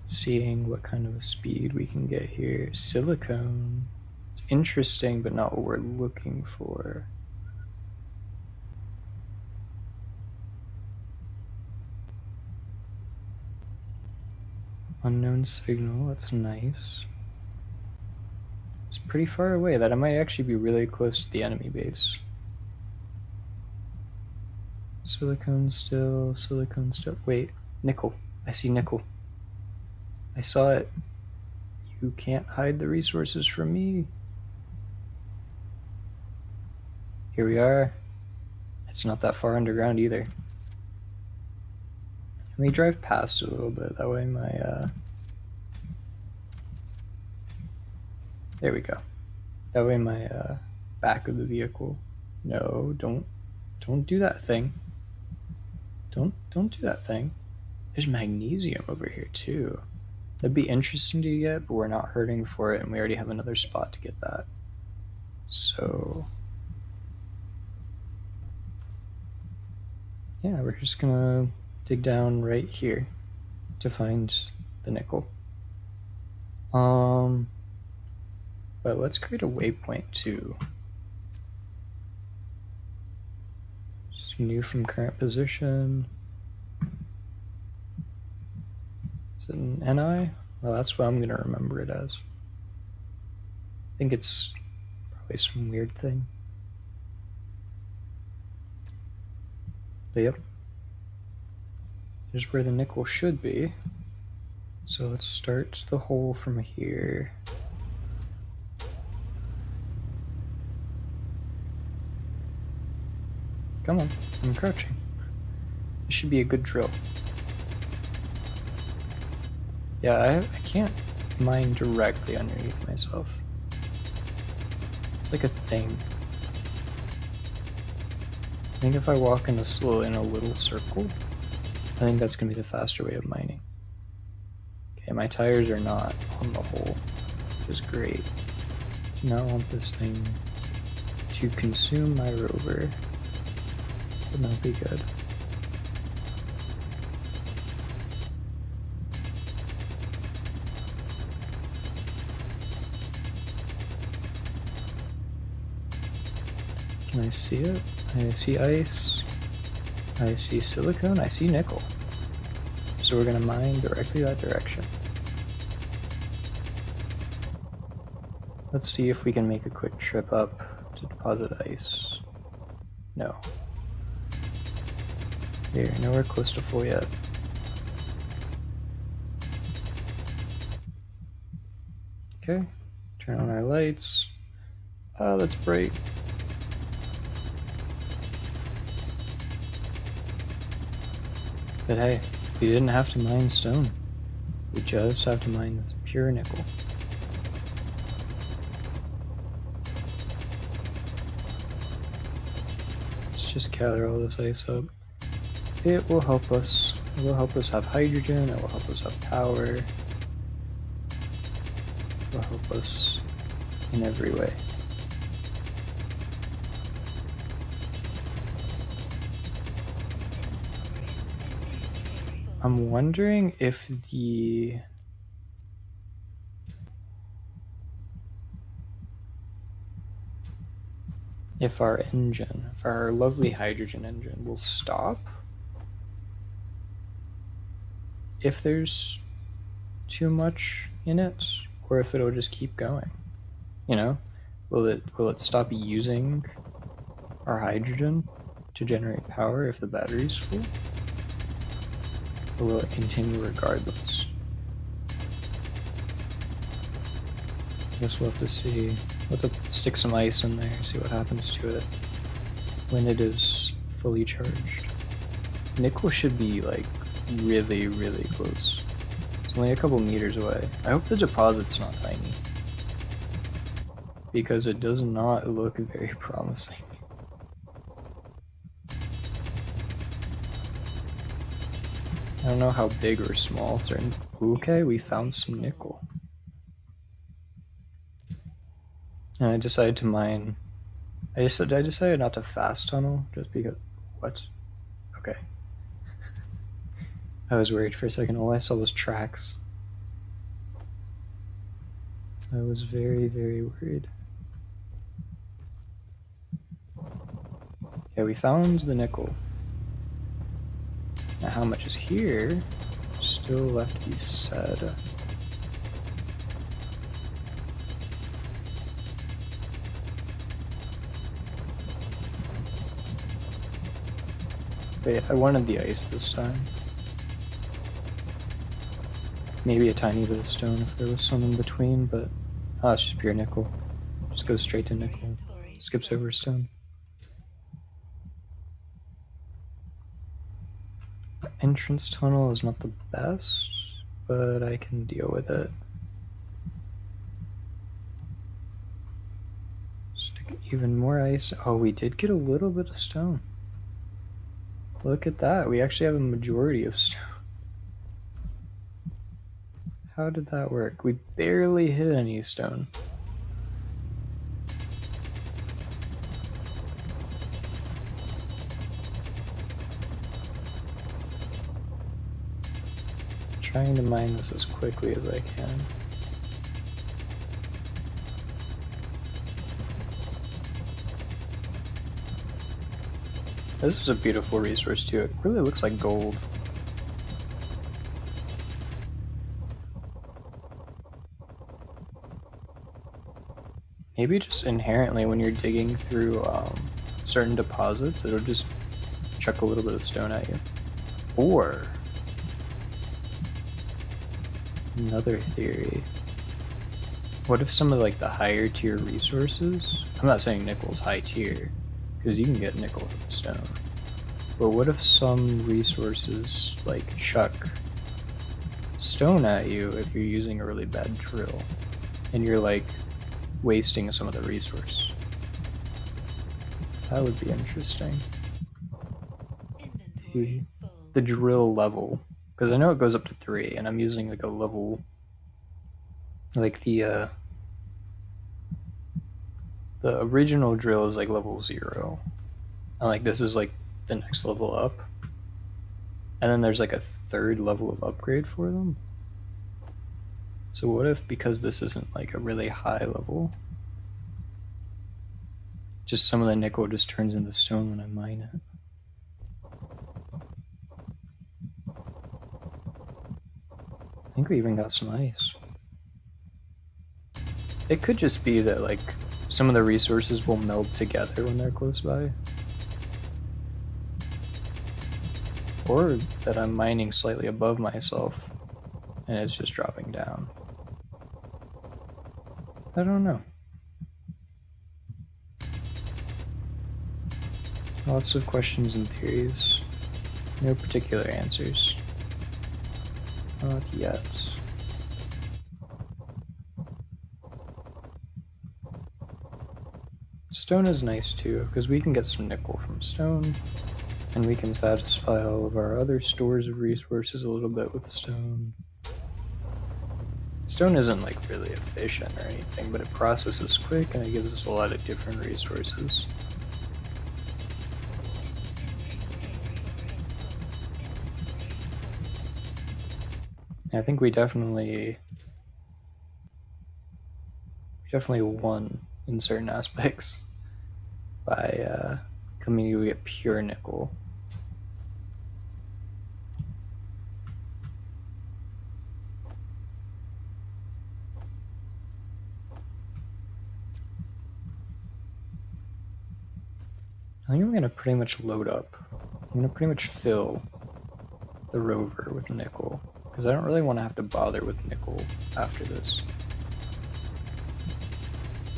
seeing what kind of a speed we can get here. Silicone. It's interesting, but not what we're looking for. Unknown signal, that's nice. It's pretty far away. That it might actually be really close to the enemy base. Silicone still, silicone still. Wait, nickel. I see nickel. I saw it. You can't hide the resources from me. Here we are. It's not that far underground either. Let me drive past it a little bit. That way my, there we go. That way my, back of the vehicle. No, don't do that thing. Don't do that thing. There's magnesium over here too. That'd be interesting to get, but we're not hurting for it, and we already have another spot to get that. So yeah, we're just gonna dig down right here to find the nickel. But let's create a waypoint too. Just new from current position. Is it an NI? Well, that's what I'm gonna remember it as. I think it's probably some weird thing. But yep. Here's where the nickel should be. So let's start the hole from here. Come on, I'm crouching. This should be a good drill. Yeah, I can't mine directly underneath myself. It's like a thing. I think if I walk in a little circle, I think that's gonna be the faster way of mining. Okay, my tires are not on the hole, which is great. Do not want this thing to consume my rover. Would not be good. Can I see it? I see ice. I see silicone. I see nickel. So we're gonna mine directly that direction. Let's see if we can make a quick trip up to deposit ice. No. Here, nowhere close to full yet. Okay, turn on our lights. Oh, that's bright. But hey, we didn't have to mine stone. We just have to mine this pure nickel. Let's just gather all this ice up. It will help us. It will help us have hydrogen. It will help us have power. It will help us in every way. I'm wondering if our lovely hydrogen engine will stop if there's too much in it, or if it'll just keep going. You know, will it stop using our hydrogen to generate power if the battery's full? Or will it continue regardless? I guess we'll have to see. We'll have to stick some ice in there, see what happens to it when it is fully charged. Nickel should be like really, really close. It's only a couple meters away. I hope the deposit's not tiny, because it does not look very promising. I don't know how big or small certain. Okay, we found some nickel. And I decided to mine. I decided not to fast tunnel just because. What? Okay. I was worried for a second. All I saw was tracks. I was very, very worried. Okay, we found the nickel. Now, how much is here? Still left to be said. Wait, I wanted the ice this time. Maybe a tiny bit of stone if there was some in between, but it's just pure nickel. Just goes straight to nickel. Skips over stone. Entrance tunnel is not the best, but I can deal with it. Stick even more ice. Oh, we did get a little bit of stone. Look at that. We actually have a majority of stone. How did that work? We barely hit any stone. Trying to mine this as quickly as I can. This is a beautiful resource too. It really looks like gold. Maybe just inherently when you're digging through certain deposits, it'll just chuck a little bit of stone at you. Or another theory. What if some of like the higher tier resources, I'm not saying nickel's high tier, because you can get nickel from stone, but what if some resources like chuck stone at you if you're using a really bad drill and you're like wasting some of the resource? That would be interesting. The drill level, because I know it goes up to 3 and I'm using like a level, like the original drill is like level 0, and like this is like the next level up, and then there's like a 3rd level of upgrade for them. So what if, because this isn't like a really high level, Just some of the nickel just turns into stone when I mine it. I think we even got some ice. It could just be that like some of the resources will meld together when they're close by. Or that I'm mining slightly above myself and it's just dropping down. I don't know. Lots of questions and theories. No particular answers. Not yet. Stone is nice too, because we can get some nickel from stone, and we can satisfy all of our other stores of resources a little bit with stone. Stone isn't like really efficient or anything, but it processes quick and it gives us a lot of different resources. I think we definitely won in certain aspects by coming to get pure nickel. I think I'm gonna pretty much load up. I'm gonna pretty much fill the rover with nickel, because I don't really want to have to bother with nickel after this.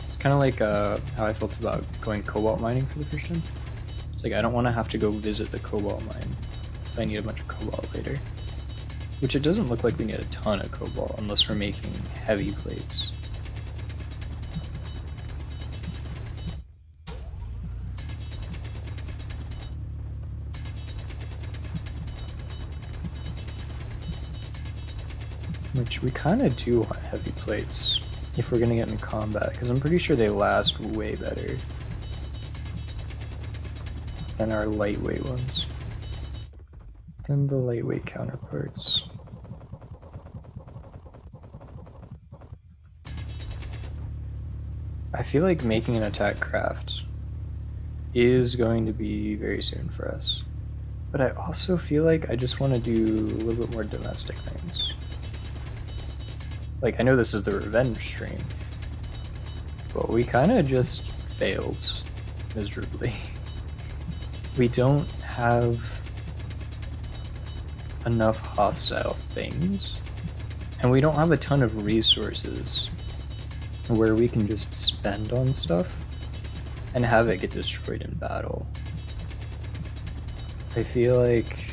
It's kind of like how I felt about going cobalt mining for the first time. It's like I don't want to have to go visit the cobalt mine if I need a bunch of cobalt later. Which it doesn't look like we need a ton of cobalt unless we're making heavy plates. Which we kind of do want heavy plates if we're going to get in combat, because I'm pretty sure they last way better than our lightweight ones. Than the lightweight counterparts. I feel like making an attack craft is going to be very soon for us. But I also feel like I just want to do a little bit more domestic things. Like, I know this is the revenge stream, but we kind of just failed miserably. We don't have enough hostile things, and we don't have a ton of resources where we can just spend on stuff and have it get destroyed in battle. I feel like,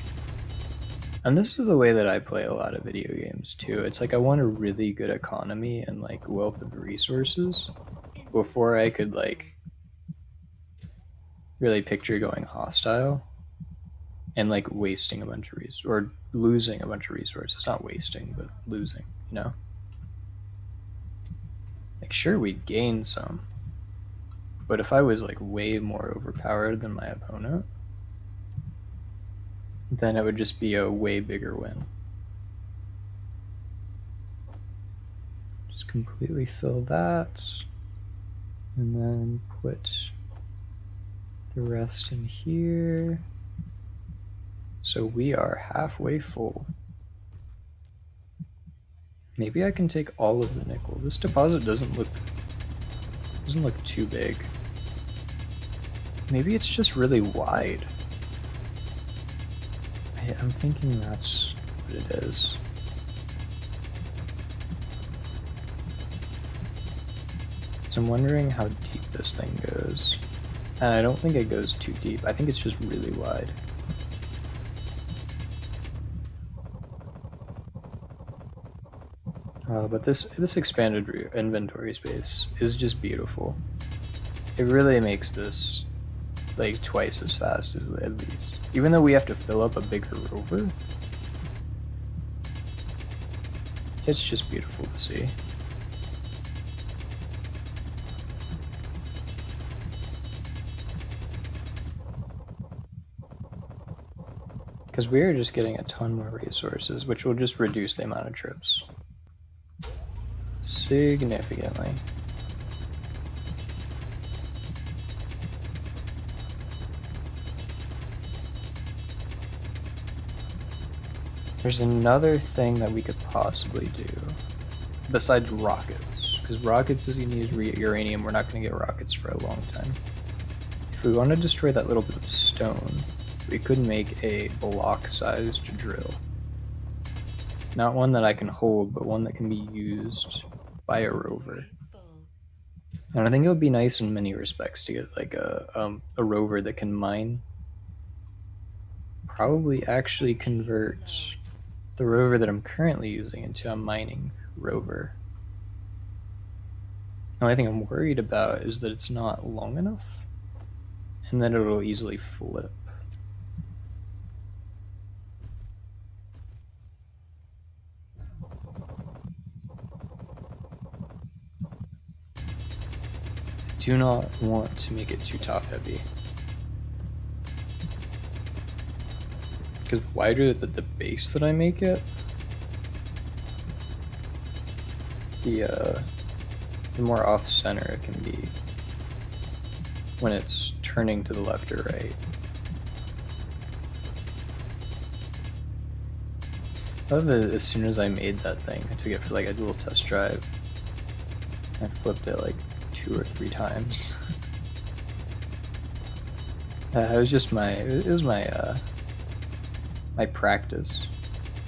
and this is the way that I play a lot of video games too, it's like I want a really good economy and like wealth of resources before I could like really picture going hostile and like wasting a bunch of resources, or losing a bunch of resources. Not wasting, but losing, you know? Like, sure, we'd gain some, but if I was like way more overpowered than my opponent, then it would just be a way bigger win. Just completely fill that, and then put the rest in here. So we are halfway full. Maybe I can take all of the nickel. This deposit doesn't look too big. Maybe it's just really wide. I'm thinking that's what it is. So I'm wondering how deep this thing goes. And I don't think it goes too deep. I think it's just really wide. But this expanded inventory space is just beautiful. It really makes this like twice as fast as the least. Even though we have to fill up a bigger rover, it's just beautiful to see. Because we are just getting a ton more resources, which will just reduce the amount of trips significantly. There's another thing that we could possibly do besides rockets, because rockets is going to use uranium. We're not going to get rockets for a long time. If we want to destroy that little bit of stone, we could make a block-sized drill. Not one that I can hold, but one that can be used by a rover. And I think it would be nice in many respects to get like a rover that can mine. Probably actually convert the rover that I'm currently using into a mining rover. The only thing I'm worried about is that it's not long enough and that it'll easily flip. I do not want to make it too top heavy. Because the wider the base that I make it, the more off center it can be when it's turning to the left or right. I love that as soon as I made that thing, I took it for like a little test drive. I flipped it like 2 or 3 times. It was my practice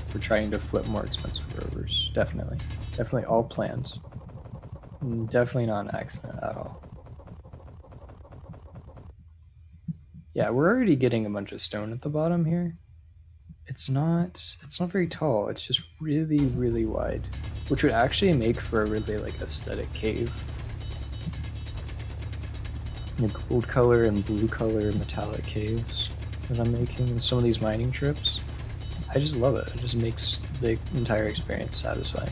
for trying to flip more expensive rovers. Definitely all plans. Definitely not an accident at all. Yeah, we're already getting a bunch of stone at the bottom here. It's not very tall. It's just really wide, which would actually make for a really like aesthetic cave. The gold color and blue color metallic caves that I'm making in some of these mining trips. I just love it. It just makes the entire experience satisfying.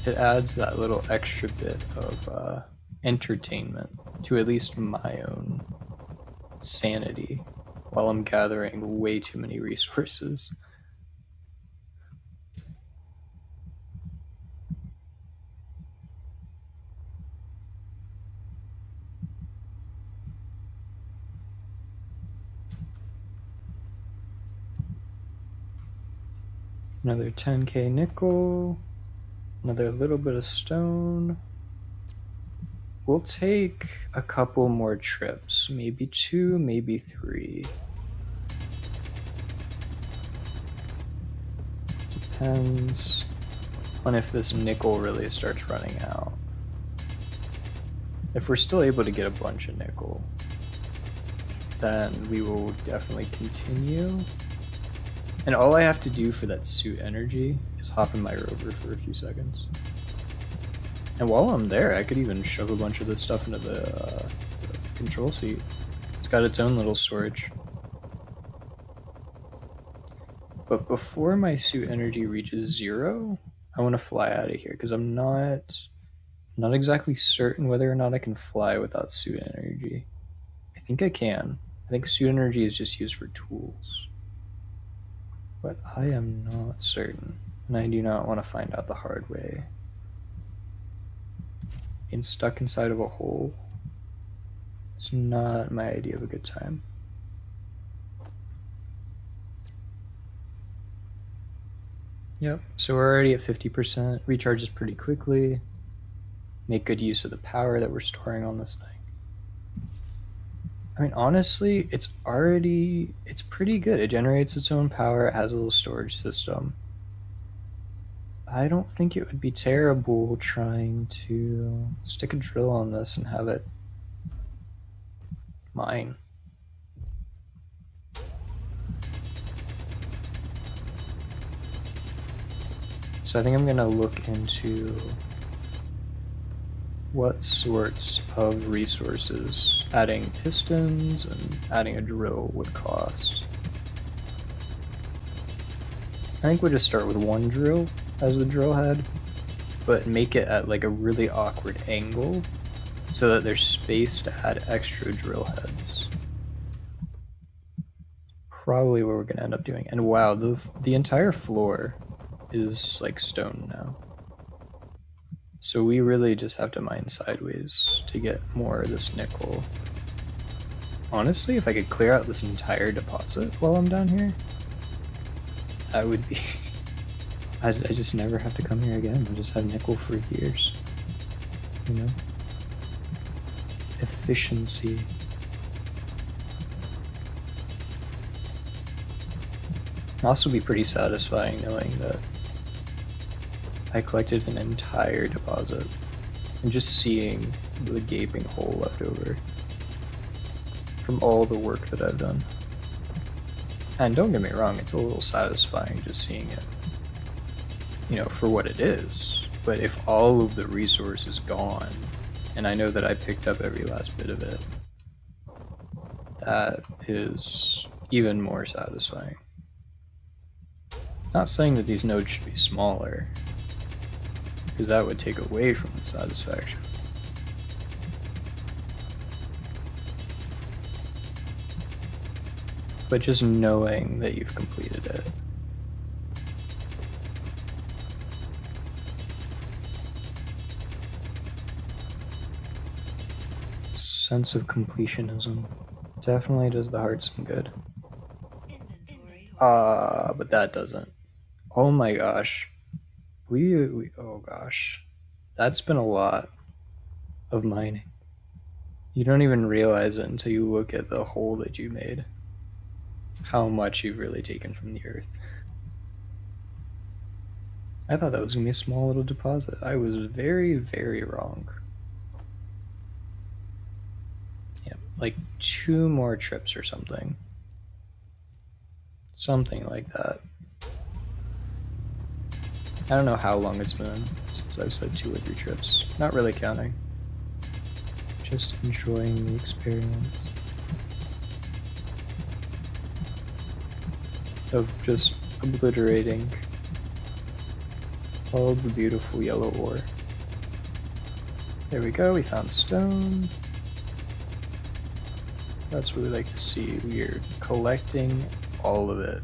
It adds that little extra bit of entertainment to at least my own sanity while I'm gathering way too many resources. Another 10k nickel, another little bit of stone. We'll take a couple more trips, maybe 2, maybe 3. Depends on if this nickel really starts running out. If we're still able to get a bunch of nickel, then we will definitely continue. And all I have to do for that suit energy is hop in my rover for a few seconds. And while I'm there, I could even shove a bunch of this stuff into the control seat. It's got its own little storage. But before my suit energy reaches 0, I want to fly out of here because I'm not exactly certain whether or not I can fly without suit energy. I think I can. I think suit energy is just used for tools. But I am not certain, and I do not want to find out the hard way. Being stuck inside of a hole, it's not my idea of a good time. Yep, so we're already at 50%, recharges pretty quickly, make good use of the power that we're storing on this thing. I mean, honestly, it's pretty good. It generates its own power, it has a little storage system. I don't think it would be terrible trying to stick a drill on this and have it mine. So I think I'm gonna look into what sorts of resources adding pistons and adding a drill would cost. I think we'll just start with 1 drill as the drill head, but make it at like a really awkward angle so that there's space to add extra drill heads. Probably what we're gonna end up doing. And wow, the entire floor is like stone now. So we really just have to mine sideways to get more of this nickel Honestly, if I could clear out this entire deposit while I'm down here, that would be. I just never have to come here again. I just have nickel for years. You know? Efficiency. It'd also be pretty satisfying knowing that I collected an entire deposit and just seeing the gaping hole left over from all the work that I've done. And don't get me wrong, it's a little satisfying just seeing it, you know, for what it is. But if all of the resource is gone, and I know that I picked up every last bit of it, that is even more satisfying. Not saying that these nodes should be smaller, because that would take away from the satisfaction. But just knowing that you've completed it. Sense of completionism definitely does the heart some good. But that doesn't. Oh my gosh. Oh gosh. That's been a lot of mining. You don't even realize it until you look at the hole that you made. How much you've really taken from the earth. I thought that was gonna be a small little deposit. I was very, very wrong. Yeah, like 2 more trips or something. Something like that. I don't know how long it's been since I've said 2 or 3 trips. Not really counting. Just enjoying the experience of just obliterating all the beautiful yellow ore. There we go, we found stone. That's what we like to see. We're collecting all of it.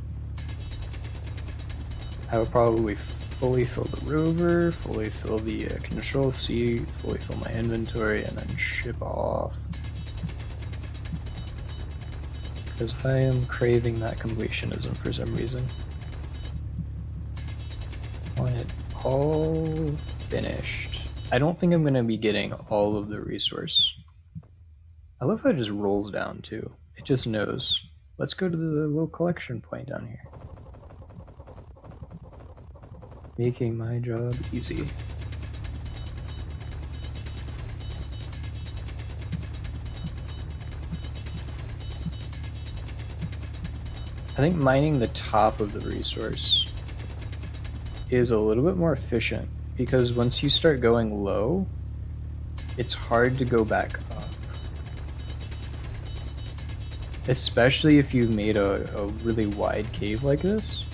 I will probably fully fill the rover, fully fill the control seat, fully fill my inventory, and then ship off. Because I am craving that completionism for some reason. I want it all finished. I don't think I'm going to be getting all of the resource. I love how it just rolls down too. It just knows. Let's go to the little collection point down here. Making my job easy. I think mining the top of the resource is a little bit more efficient because once you start going low, it's hard to go back up. Especially if you've made a really wide cave like this.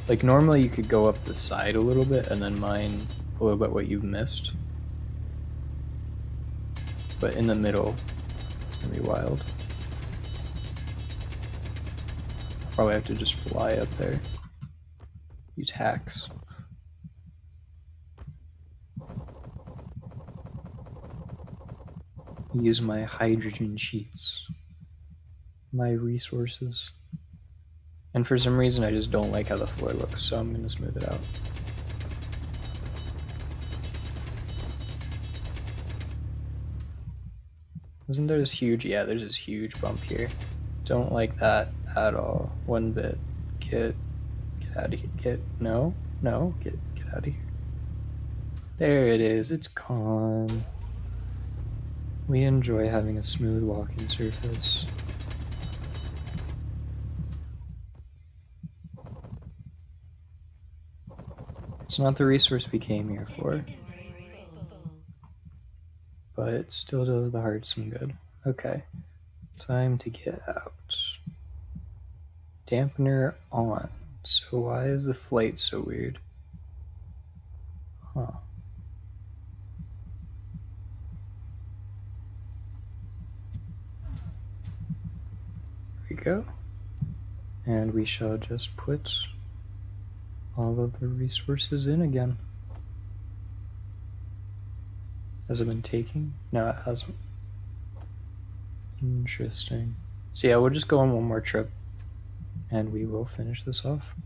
Like normally you could go up the side a little bit and then mine a little bit what you've missed. But in the middle, it's gonna be wild. Probably have to just fly up there. Use hacks. Use my hydrogen sheets. My resources. And for some reason I just don't like how the floor looks, so I'm gonna smooth it out. Isn't there this huge, yeah, there's this huge bump here. Don't like that at all, one bit. Get out of here, no, get out of here. There it is, it's gone. We enjoy having a smooth walking surface. It's not the resource we came here for, but it still does the heart some good. Okay, time to get out. Dampener on. So why is the flight so weird? Huh. There we go. And we shall just put all of the resources in again. Has it been taking? No, it hasn't. Interesting. So yeah, we'll just go on one more trip and we will finish this off.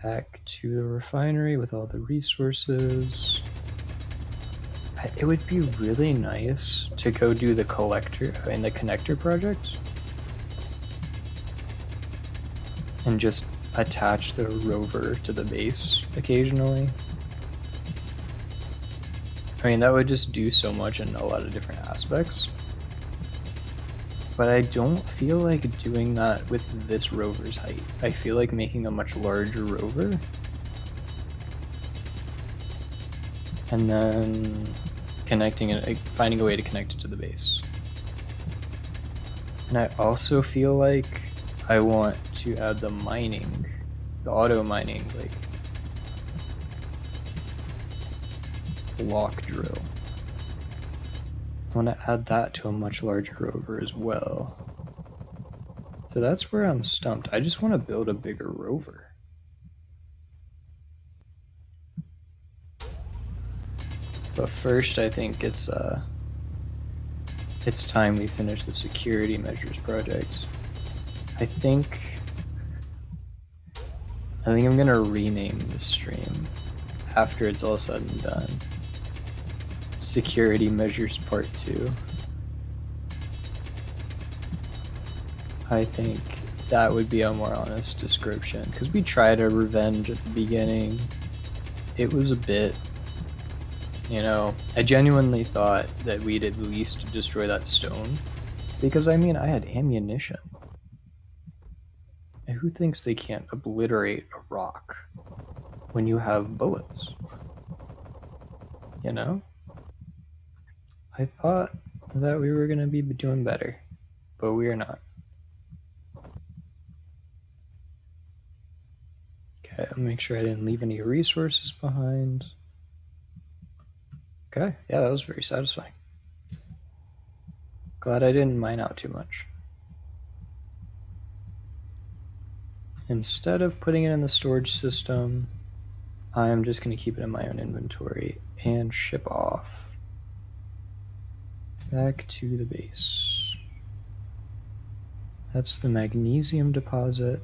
Back to the refinery with all the resources. It would be really nice to go do the collector and the connector project and just attach the rover to the base occasionally. I mean, that would just do so much in a lot of different aspects. But I don't feel like doing that with this rover's height. I feel like making a much larger rover and then connecting it, finding a way to connect it to the base. And I also feel like I want to add the mining, the auto mining, like block drill. I want to add that to a much larger rover as well. So that's where I'm stumped. I just want to build a bigger rover. But first, I think it's time we finish the security measures project. I think I'm gonna rename the stream after it's all said and done. Security measures part 2. I think that would be a more honest description, because we tried a revenge at the beginning. It was a bit, you know, I genuinely thought that we'd at least destroy that stone, because I mean, I had ammunition. And who thinks they can't obliterate a rock when you have bullets? You know? I thought that we were gonna be doing better, but we are not. Okay, I'll make sure I didn't leave any resources behind. Okay, yeah, that was very satisfying. Glad I didn't mine out too much. Instead of putting it in the storage system, I'm just going to keep it in my own inventory and ship off back to the base. That's the magnesium deposit.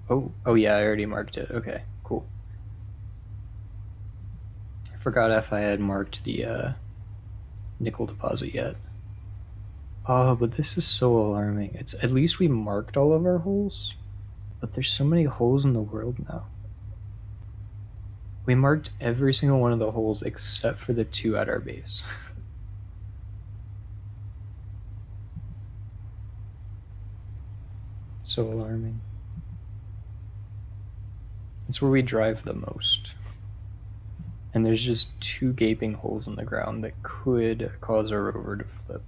Oh yeah, I already marked it. Okay, cool. I forgot if I had marked the nickel deposit yet. Oh, but this is so alarming. It's at least we marked all of our holes, but there's so many holes in the world now. We marked every single one of the holes except for the 2 at our base. So alarming. It's where we drive the most. And there's just 2 gaping holes in the ground that could cause our rover to flip.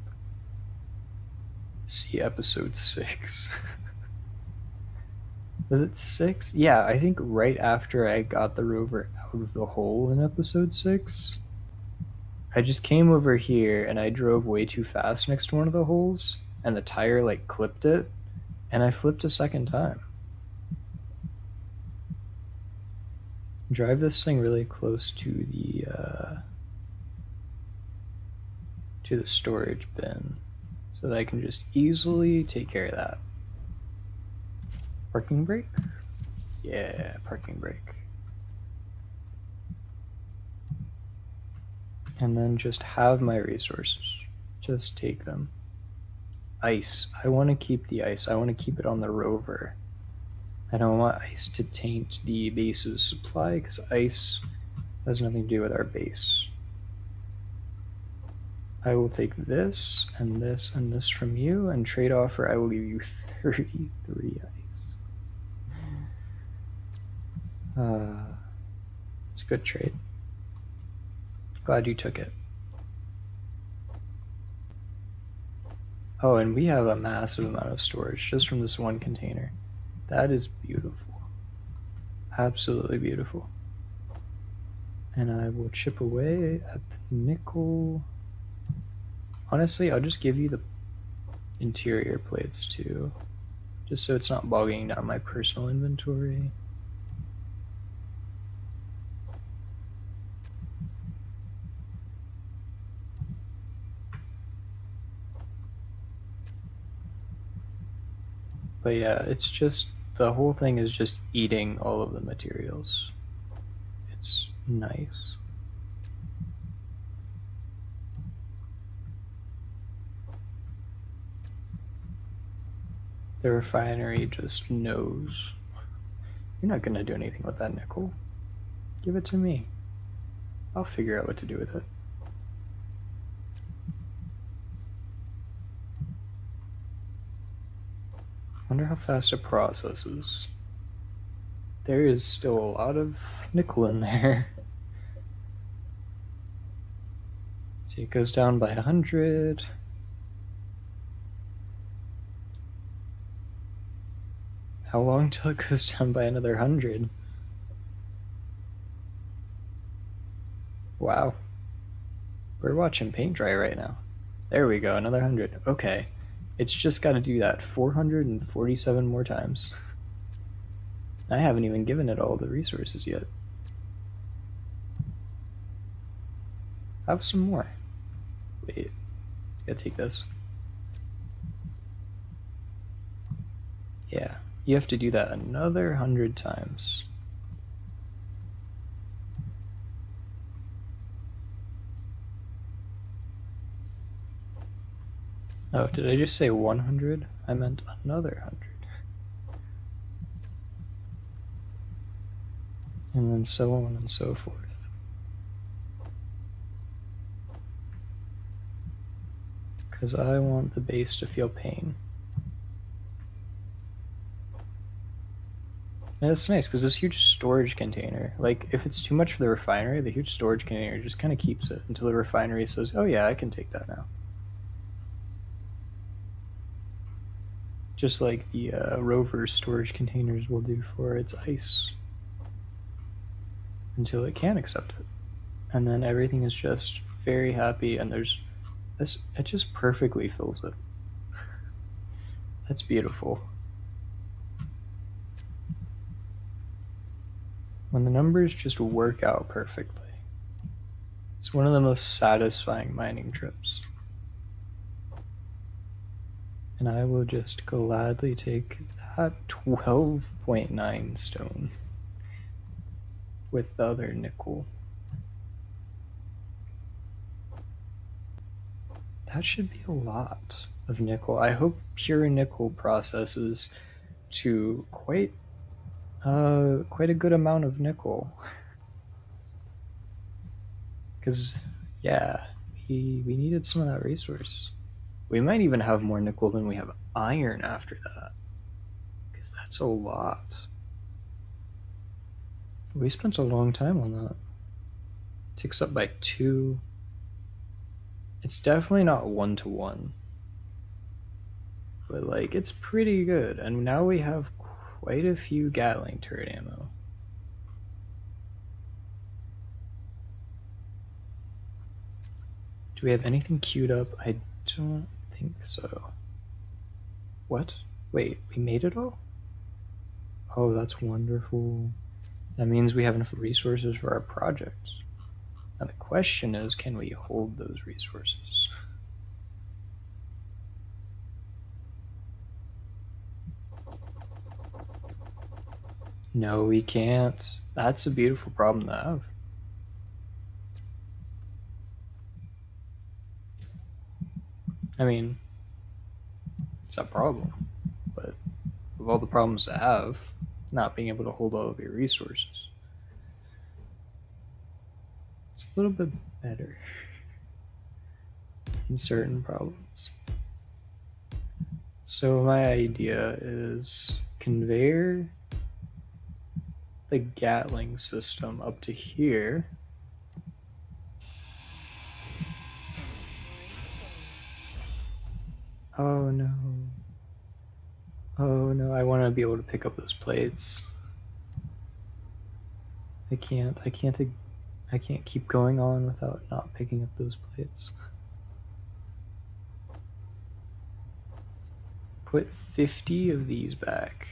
See episode 6. Was it 6? Yeah, I think right after I got the rover out of the hole in episode 6, I just came over here and I drove way too fast next to one of the holes, and the tire like clipped it, and I flipped a second time. Drive this thing really close to the storage bin so that I can just easily take care of that. Parking brake? Yeah, parking brake. And then just have my resources. Just take them. Ice. I want to keep the ice. I want to keep it on the rover. I don't want ice to taint the base's supply, because ice has nothing to do with our base. I will take this and this and this from you, and trade offer I will give you 33 ice. It's a good trade. Glad you took it. Oh, and we have a massive amount of storage just from this one container. That is beautiful. Absolutely beautiful. And I will chip away at the nickel. Honestly, I'll just give you the interior plates too, just so it's not bogging down my personal inventory. But yeah, it's just the whole thing is just eating all of the materials. It's nice. The refinery just knows. You're not gonna do anything with that nickel. Give it to me. I'll figure out what to do with it. Wonder how fast it processes. There is still a lot of nickel in there. See, it goes down by 100. How long till it goes down by another 100? Wow. We're watching paint dry right now. There we go, another 100. Okay. It's just got to do that 447 more times. I haven't even given it all the resources yet. Have some more. Wait. Gotta take this. Yeah. You have to do that another 100 times. Oh, did I just say 100? I meant another 100. And then so on and so forth. Because I want the base to feel pain. And it's nice because this huge storage container, like if it's too much for the refinery, the huge storage container just kind of keeps it until the refinery says, oh yeah, I can take that now. Just like the rover storage containers will do for its ice. Until it can accept it. And then everything is just very happy and there's this, it just perfectly fills it. That's beautiful. When the numbers just work out perfectly. It's one of the most satisfying mining trips. And I will just gladly take that 12.9 stone with the other nickel. That should be a lot of nickel. I hope pure nickel processes to quite a good amount of nickel. Because, yeah, we needed some of that resource. We might even have more nickel than we have iron after that. Because that's a lot. We spent a long time on that. Ticks up by 2. It's definitely not 1-to-1. But, like, it's pretty good. And now we have quite a few Gatling turret ammo. Do we have anything queued up? I don't think so. What? Wait, we made it all? Oh, that's wonderful. That means we have enough resources for our projects. Now the question is, can we hold those resources? No, we can't. That's a beautiful problem to have. I mean, it's a problem, but of all the problems to have, not being able to hold all of your resources, it's a little bit better in certain problems. So my idea is conveyor the Gatling system up to here. Oh no. Oh no, I want to be able to pick up those plates. I can't keep going on without not picking up those plates. Put 50 of these back.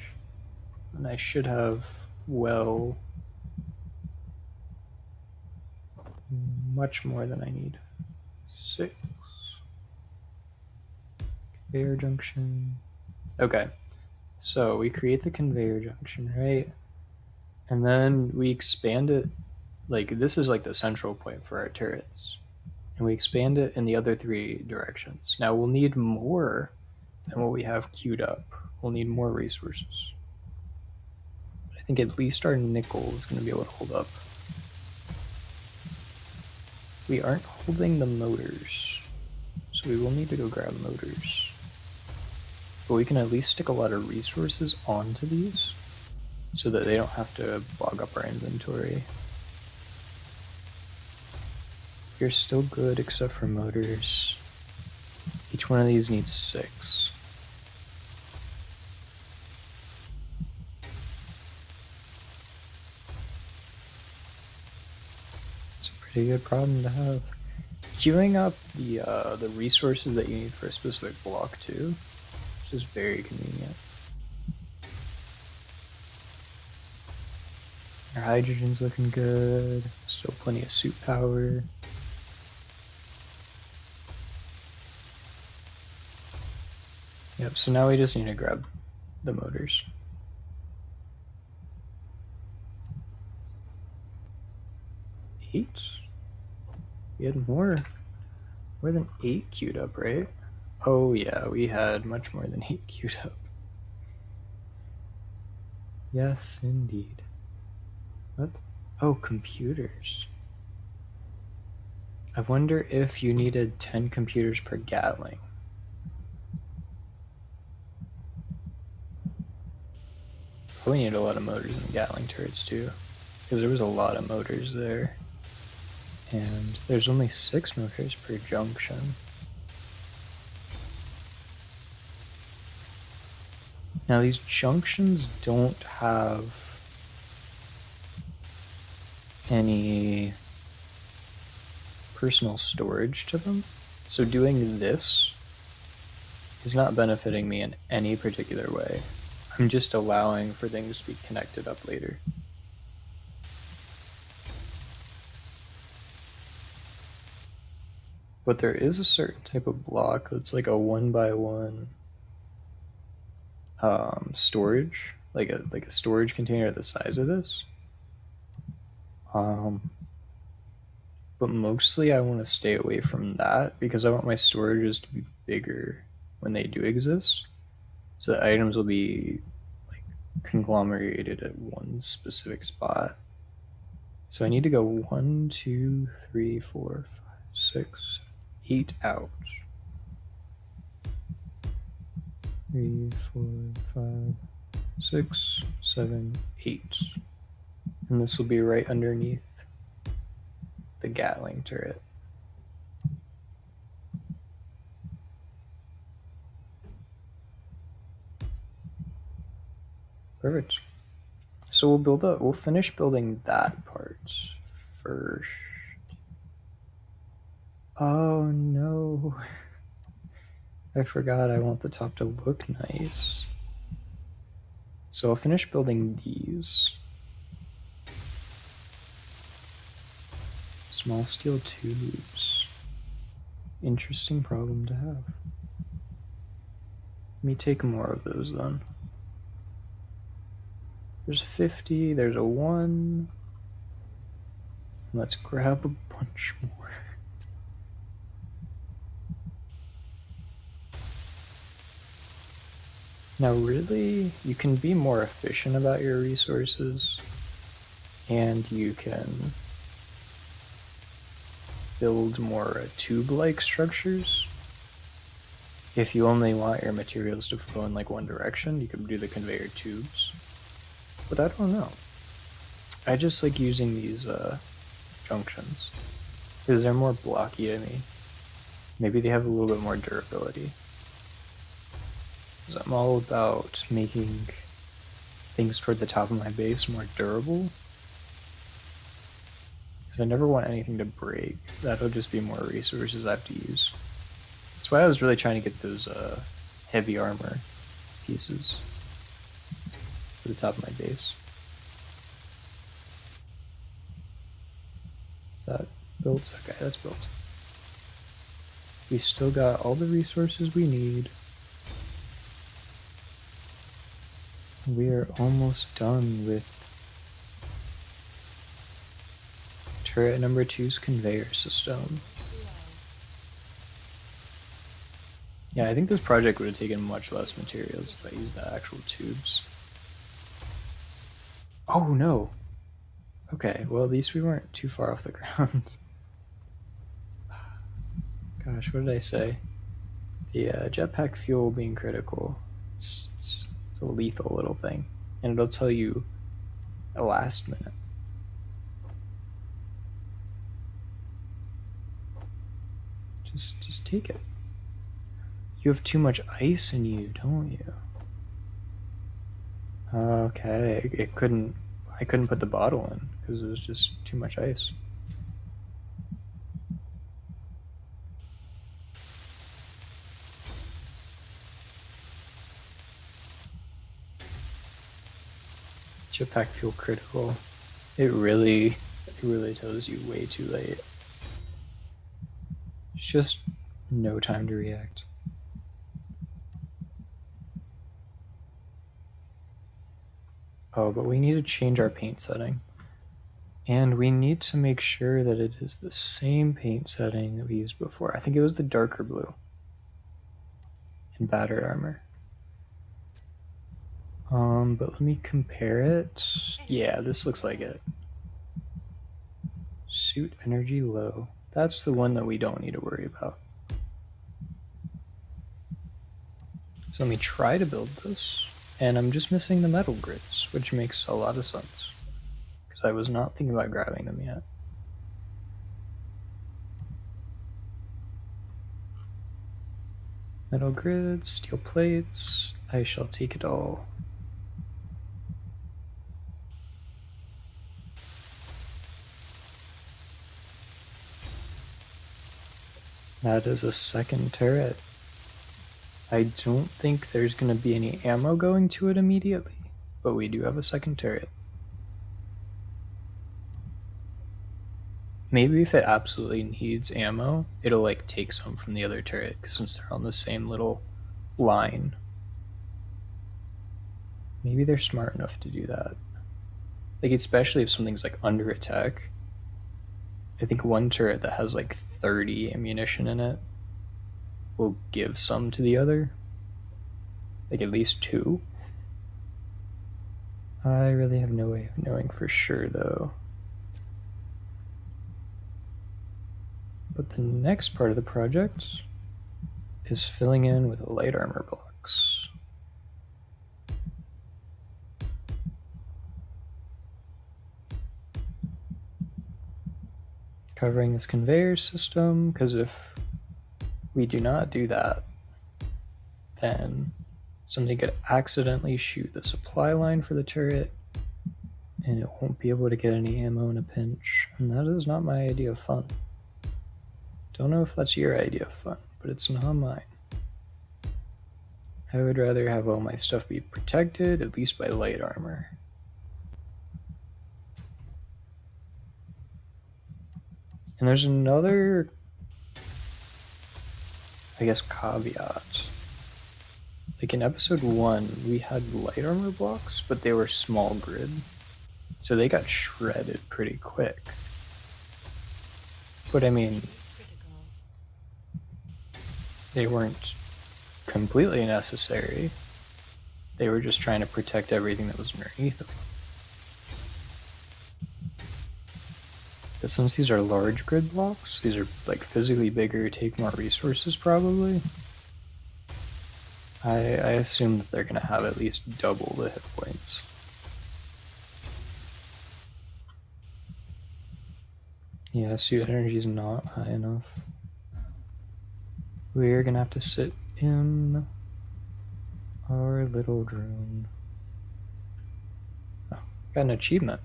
And I should have, well, much more than I need. 6. Conveyor junction. Okay. So we create the conveyor junction, right? And then we expand it. Like, this is like the central point for our turrets. And we expand it in the other three directions. Now we'll need more than what we have queued up. We'll need more resources. I think at least our nickel is going to be able to hold up. We aren't holding the motors, so we will need to go grab motors. But we can at least stick a lot of resources onto these so that they don't have to bog up our inventory. We're still good except for motors. Each one of these needs 6. It's a pretty good problem to have. Queuing up the resources that you need for a specific block too, which is very convenient. Our hydrogen's looking good. Still plenty of suit power. Yep, so now we just need to grab the motors. Eight? We had more than 8 queued up, right? Oh yeah, we had much more than 8 queued up. Yes, indeed. What? Oh, computers. I wonder if you needed 10 computers per Gatling. Probably need a lot of motors in the Gatling turrets too, because there was a lot of motors there. And there's only 6 motors per junction. Now these junctions don't have any personal storage to them, so doing this is not benefiting me in any particular way. I'm just allowing for things to be connected up later. But there is a certain type of block that's like a 1x1 storage, like a storage container the size of this. But mostly I want to stay away from that because I want my storages to be bigger when they do exist, so that items will be like conglomerated at one specific spot. So I need to go 1, 2, 3, 4, 5, 6, 8 out. 3, 4, 5, 6, 7, 8. And this will be right underneath the Gatling turret. Perfect. So we'll finish building that part first. Oh no. I forgot I want the top to look nice. So I'll finish building these. Small steel tubes. Interesting problem to have. Let me take more of those then. There's a 50, there's a 1. Let's grab a bunch more. Now really, you can be more efficient about your resources, and you can build more tube-like structures. If you only want your materials to flow in like one direction, you could do the conveyor tubes. But I don't know. I just like using these junctions because they're more blocky to me. Maybe they have a little bit more durability. Because I'm all about making things toward the top of my base more durable. Because I never want anything to break. That'll just be more resources I have to use. That's why I was really trying to get those heavy armor pieces for the top of my base. Is that built? Okay, that's built. We still got all the resources we need. We are almost done with turret number 2's conveyor system. Low. Yeah, I think this project would have taken much less materials if I used the actual tubes. Oh no! Okay, well at least we weren't too far off the ground. Gosh, what did I say? The jetpack fuel being critical. It's a lethal little thing. And it'll tell you a last minute. Just take it. You have too much ice in you, don't you? Okay, I couldn't put the bottle in because it was just too much ice. Jetpack fuel critical. It really tells you way too late. It's just no time to react. Oh, but we need to change our paint setting. And we need to make sure that it is the same paint setting that we used before. I think it was the darker blue in battered armor. But let me compare it. Yeah, this looks like it. Suit energy low. That's the one that we don't need to worry about. So let me try to build this. And I'm just missing the metal grids, which makes a lot of sense. Because I was not thinking about grabbing them yet. Metal grids, steel plates, I shall take it all. That is a second turret. I don't think there's going to be any ammo going to it immediately, but we do have a second turret. Maybe if it absolutely needs ammo, it'll like take some from the other turret, since they're on the same little line. Maybe they're smart enough to do that. Like, especially if something's like under attack. I think one turret that has like 30 ammunition in it will give some to the other. Like at least 2. I really have no way of knowing for sure though. But the next part of the project is filling in with light armor blocks. Covering this conveyor system, because if we do not do that, then somebody could accidentally shoot the supply line for the turret, and it won't be able to get any ammo in a pinch, and that is not my idea of fun. Don't know if that's your idea of fun, but it's not mine. I would rather have all my stuff be protected, at least by light armor. And there's another, I guess, caveat. Like in episode 1, we had light armor blocks, but they were small grid. So they got shredded pretty quick. But I mean, Critical. they weren't completely necessary. They were just trying to protect everything that was underneath them. But since these are large grid blocks, these are like physically bigger, take more resources probably. I assume that they're going to have at least double the hit points. Yeah, suit energy is not high enough. We're going to have to sit in our little drone. Oh, got an achievement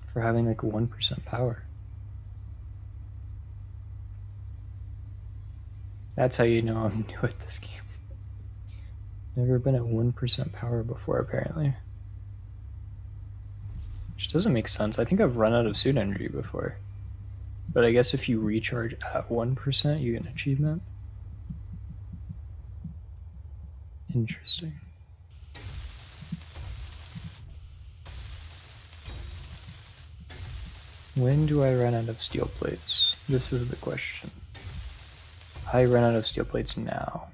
for having like 1% power. That's how you know I'm new at this game. Never been at 1% power before, apparently. Which doesn't make sense. I think I've run out of suit energy before. But I guess if you recharge at 1%, you get an achievement. Interesting. When do I run out of steel plates? This is the question. I run out of steel plates now.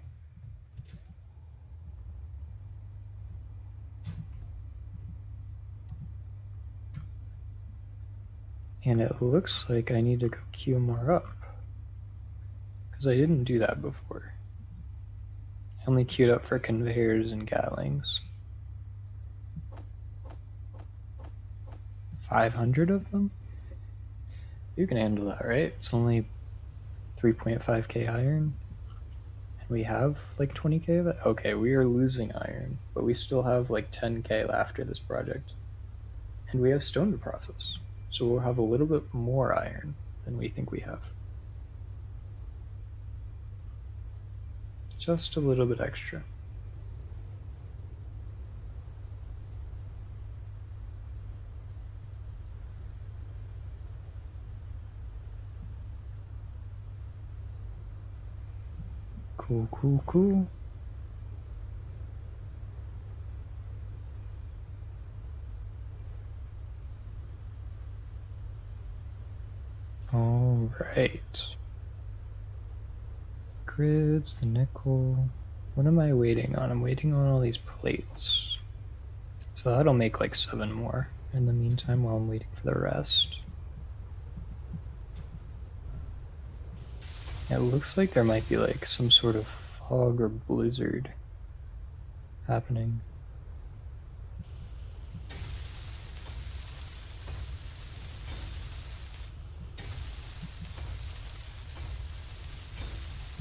And it looks like I need to go queue more up. Because I didn't do that before. I only queued up for conveyors and gatlings. 500 of them? You can handle that, right? It's only 3.5k iron. And we have like 20k of it? Okay, we are losing iron, but we still have like 10k after this project. And we have stone to process. So we'll have a little bit more iron than we think we have. Just a little bit extra. Cool, cool, cool. All right. Grids, the nickel. What am I waiting on? I'm waiting on all these plates. So that'll make like 7 more in the meantime while I'm waiting for the rest. It looks like there might be like some sort of fog or blizzard happening.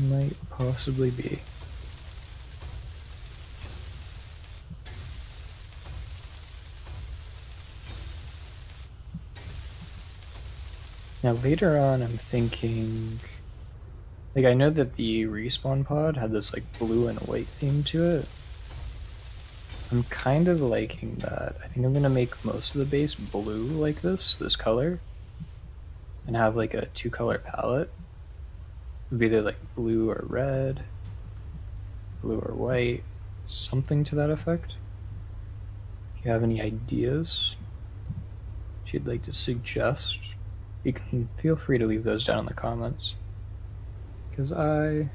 Might possibly be. Now later on I'm thinking, like I know that the respawn pod had this like blue and white theme to it. I'm kind of liking that. I think I'm gonna make most of the base blue like this color, and have like a 2-color palette of either like blue or red, blue or white, something to that effect. If you have any ideas you'd like to suggest, you can feel free to leave those down in the comments, because I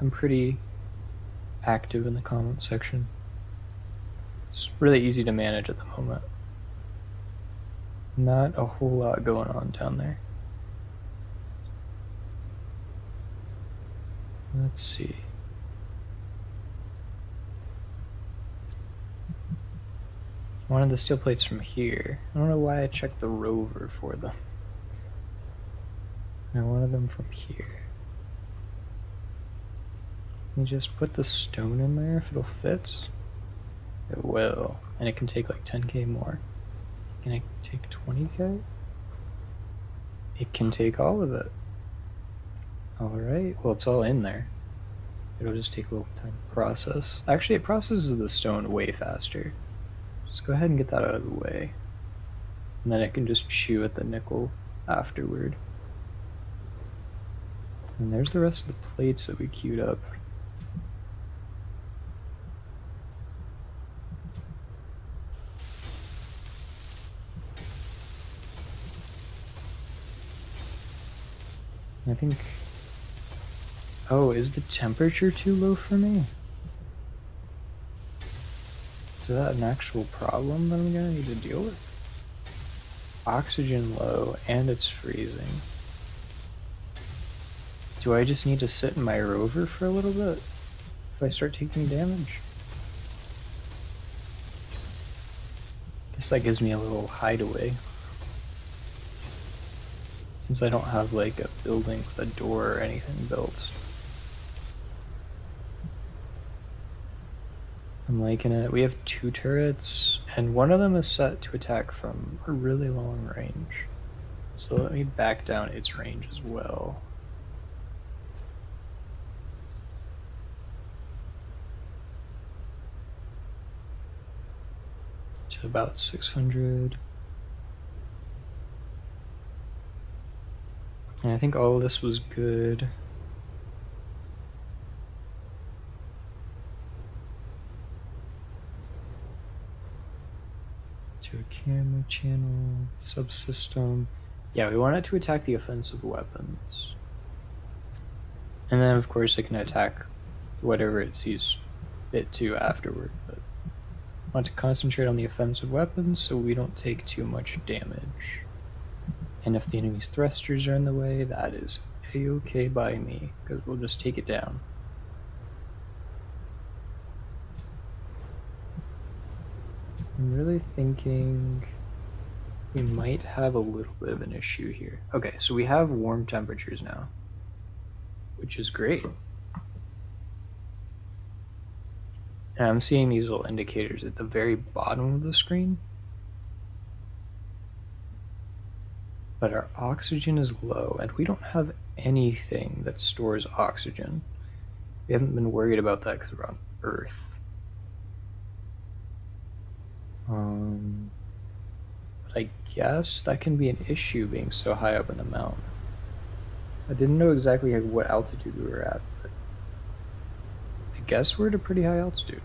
am pretty active in the comment section. It's really easy to manage at the moment. Not a whole lot going on down there. Let's see. I wanted the steel plates from here. I don't know why I checked the rover for them. I wanted them from here. Can you just put the stone in there if it'll fit? It will. And it can take like 10k more. Can it take 20k? It can take all of it. Alright, well it's all in there. It'll just take a little time to process. Actually, it processes the stone way faster. Just go ahead and get that out of the way. And then it can just chew at the nickel afterward. And there's the rest of the plates that we queued up. I think... Oh, is the temperature too low for me? Is that an actual problem that I'm gonna need to deal with? Oxygen low, and it's freezing. Do I just need to sit in my rover for a little bit if I start taking damage? Guess that gives me a little hideaway. Since I don't have like a building with a door or anything built. I'm liking it. We have 2 turrets, and one of them is set to attack from a really long range. So let me back down its range as well. To about 600. And I think all of this was good. Camera channel, subsystem. Yeah, we want it to attack the offensive weapons. And then, of course, it can attack whatever it sees fit to afterward. But I want to concentrate on the offensive weapons so we don't take too much damage. And if the enemy's thrusters are in the way, that is a-okay by me, because we'll just take it down. I'm really thinking we might have a little bit of an issue here. Okay, so we have warm temperatures now, which is great. And I'm seeing these little indicators at the very bottom of the screen. But our oxygen is low, and we don't have anything that stores oxygen. We haven't been worried about that because we're on Earth. But I guess that can be an issue being so high up in the mountain. I didn't know exactly what altitude we were at, but I guess we're at a pretty high altitude.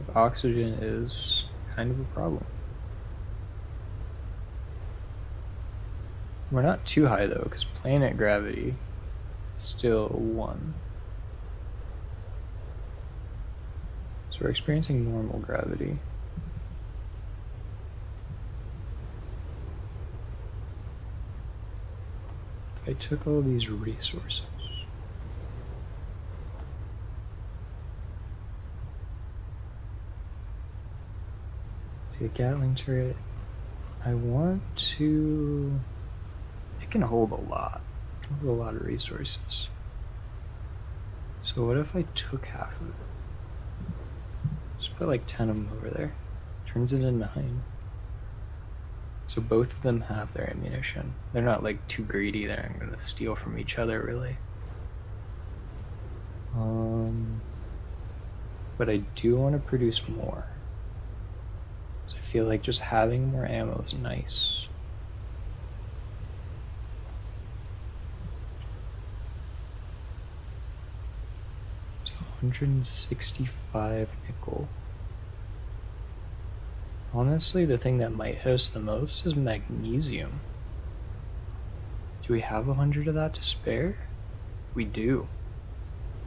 If oxygen is kind of a problem. We're not too high though, because planet gravity is still 1. So we're experiencing normal gravity. I took all these resources. See a Gatling turret. I want to. It can hold a lot. It can hold a lot of resources. So what if I took half of it? Just put like 10 of them over there. Turns into 9. So both of them have their ammunition. They're not like too greedy that I'm gonna steal from each other, really. But I do want to produce more. So I feel like just having more ammo is nice. So 165 nickel. Honestly, the thing that might hit us the most is magnesium. Do we have 100 of that to spare? We do.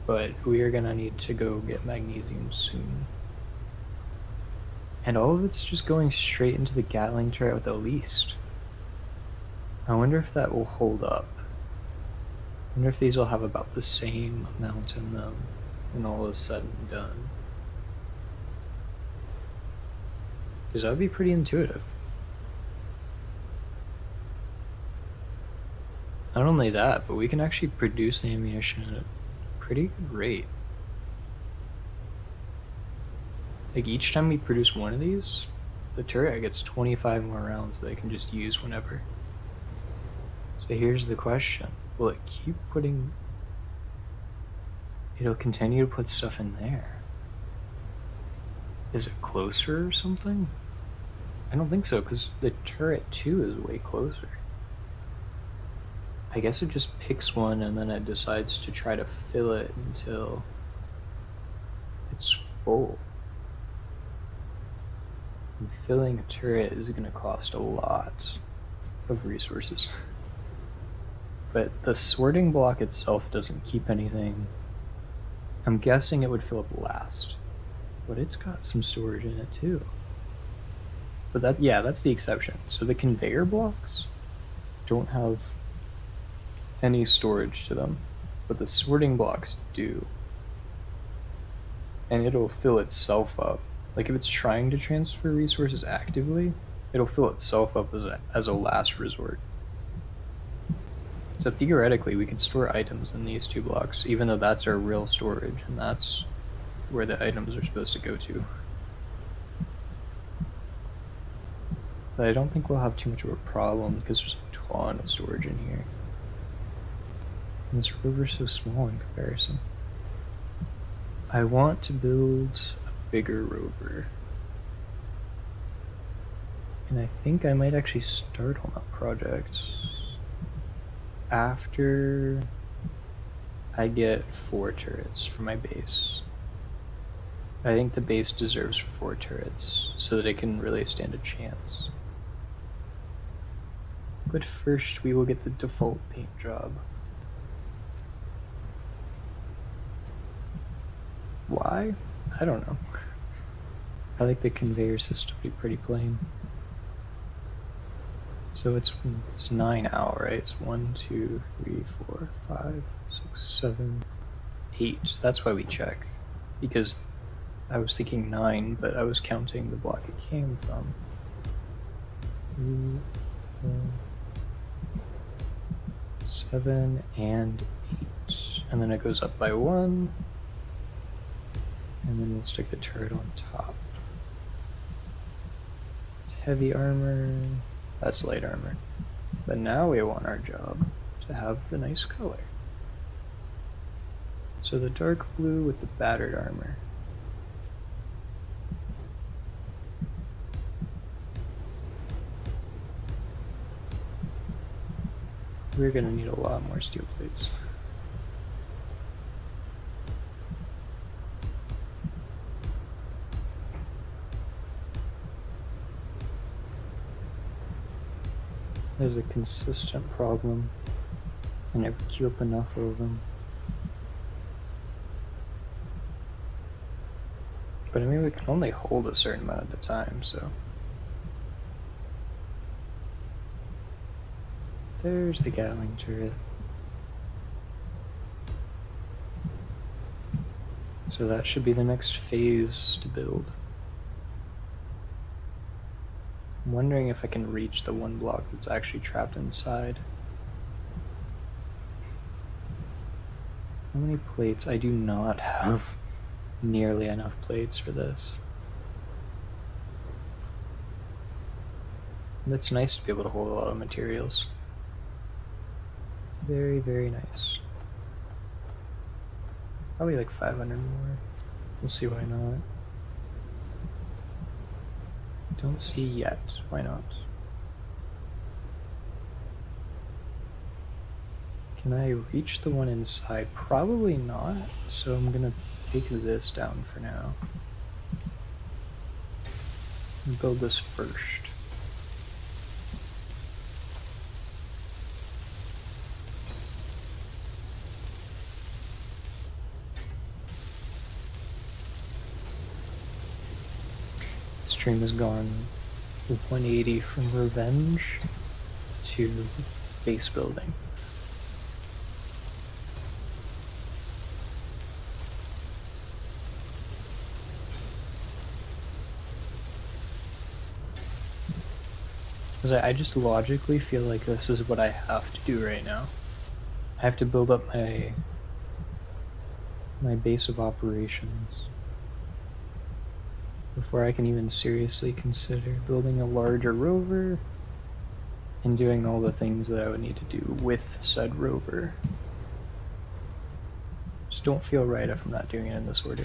But we are gonna need to go get magnesium soon. And all of it's just going straight into the Gatling turret with the least. I wonder if that will hold up. I wonder if these will have about the same amount in them when all is said and done. Because that would be pretty intuitive. Not only that, but we can actually produce the ammunition at a pretty good rate. Like each time we produce one of these, the turret gets 25 more rounds that I can just use whenever. So here's the question. Will it keep putting... It'll continue to put stuff in there. Is it closer or something? I don't think so, because the turret too is way closer. I guess it just picks one and then it decides to try to fill it until it's full. And filling a turret is going to cost a lot of resources. But the sorting block itself doesn't keep anything. I'm guessing it would fill up last. But it's got some storage in it too. But that, yeah, that's the exception. So the conveyor blocks don't have any storage to them, but the sorting blocks do. And it'll fill itself up. Like if it's trying to transfer resources actively, it'll fill itself up as a last resort. So theoretically, we could store items in these 2 blocks, even though that's our real storage, and that's where the items are supposed to go to. But I don't think we'll have too much of a problem because there's a ton of storage in here. And this rover's so small in comparison. I want to build a bigger rover. And I think I might actually start on that project after I get 4 turrets for my base. I think the base deserves 4 turrets so that it can really stand a chance. But first we will get the default paint job. Why? I don't know. I like the conveyor system to be pretty plain. So it's 9 out, right? It's 1, 2, 3, 4, 5, 6, 7, 8. That's why we check. Because I was thinking 9, but I was counting the block it came from. 3, 4, 7, and 8. And then it goes up by 1. And then we'll stick the turret on top. It's heavy armor. That's light armor. But now we want our job to have the nice color. So the dark blue with the battered armor. We're gonna need a lot more steel plates. There's a consistent problem. I never queue up enough of them. But I mean, we can only hold a certain amount at a time, so. There's the Gatling turret. So that should be the next phase to build. I'm wondering if I can reach the one block that's actually trapped inside. How many plates? I do not have nearly enough plates for this. And it's nice to be able to hold a lot of materials. Very, very nice. Probably like 500 more. We'll see why not. Don't see yet. Why not? Can I reach the one inside? Probably not. So I'm gonna take this down for now. And build this first. Stream has gone 180 from revenge to base building. Because I just logically feel like this is what I have to do right now. I have to build up my base of operations before I can even seriously consider building a larger rover and doing all the things that I would need to do with said rover. Just don't feel right if I'm not doing it in this order.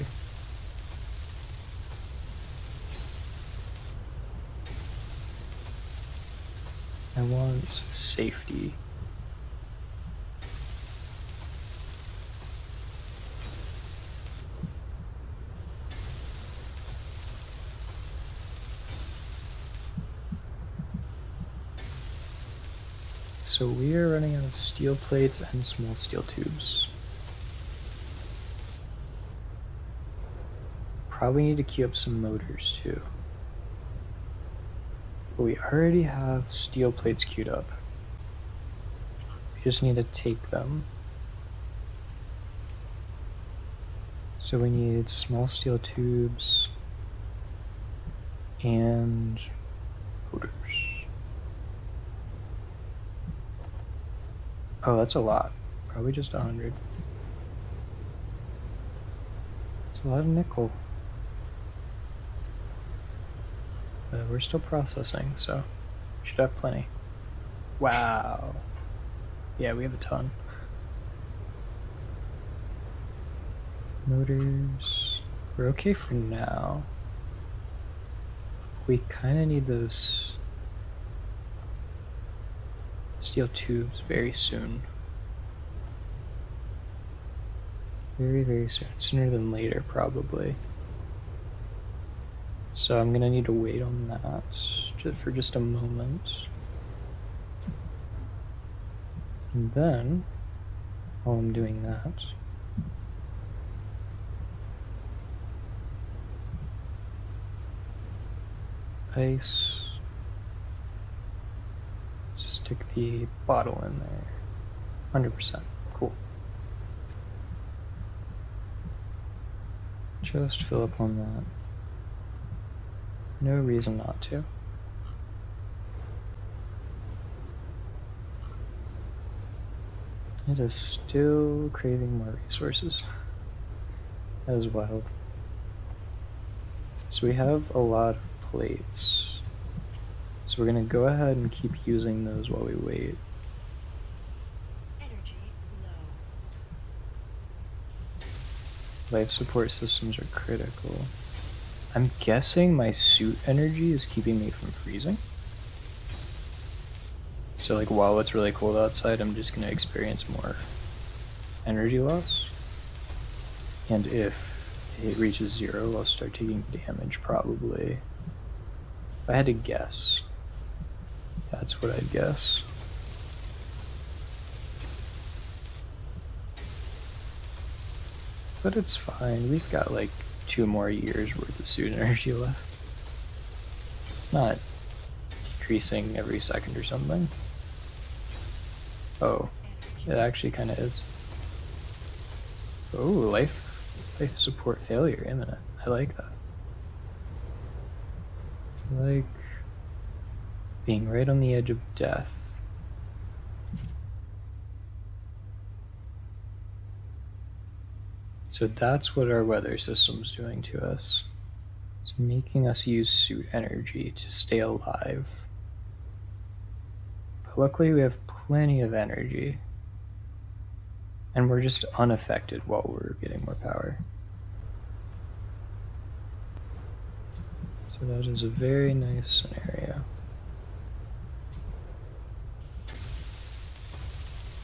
I want safety. So we are running out of steel plates and small steel tubes. Probably need to queue up some motors too. But we already have steel plates queued up. We just need to take them. So we need small steel tubes and motors. Oh, that's a lot. Probably just 100. It's a lot of nickel. But we're still processing, so we should have plenty. Wow. Yeah, we have a ton. Motors. We're okay for now. We kind of need those steel tubes very soon. Very, very soon. Sooner than later, probably. So I'm gonna need to wait on that for just a moment. And then, while I'm doing that, ice, stick the bottle in there. 100%. Cool. Just fill up on that. No reason not to. It is still craving more resources. That is wild. So we have a lot of plates. So we're gonna go ahead and keep using those while we wait. Energy low. Life support systems are critical. I'm guessing my suit energy is keeping me from freezing. So like while it's really cold outside, I'm just gonna experience more energy loss. And if it reaches 0, I'll start taking damage probably. If I had to guess, that's what I'd guess. But it's fine, we've got like 2 more years worth of suit energy left. It's not decreasing every second or something. Oh, it actually kind of is. Oh, life support failure imminent. I like that. I like being right on the edge of death. So that's what our weather system's doing to us. It's making us use suit energy to stay alive. But luckily we have plenty of energy. And we're just unaffected while we're getting more power. So that is a very nice scenario. I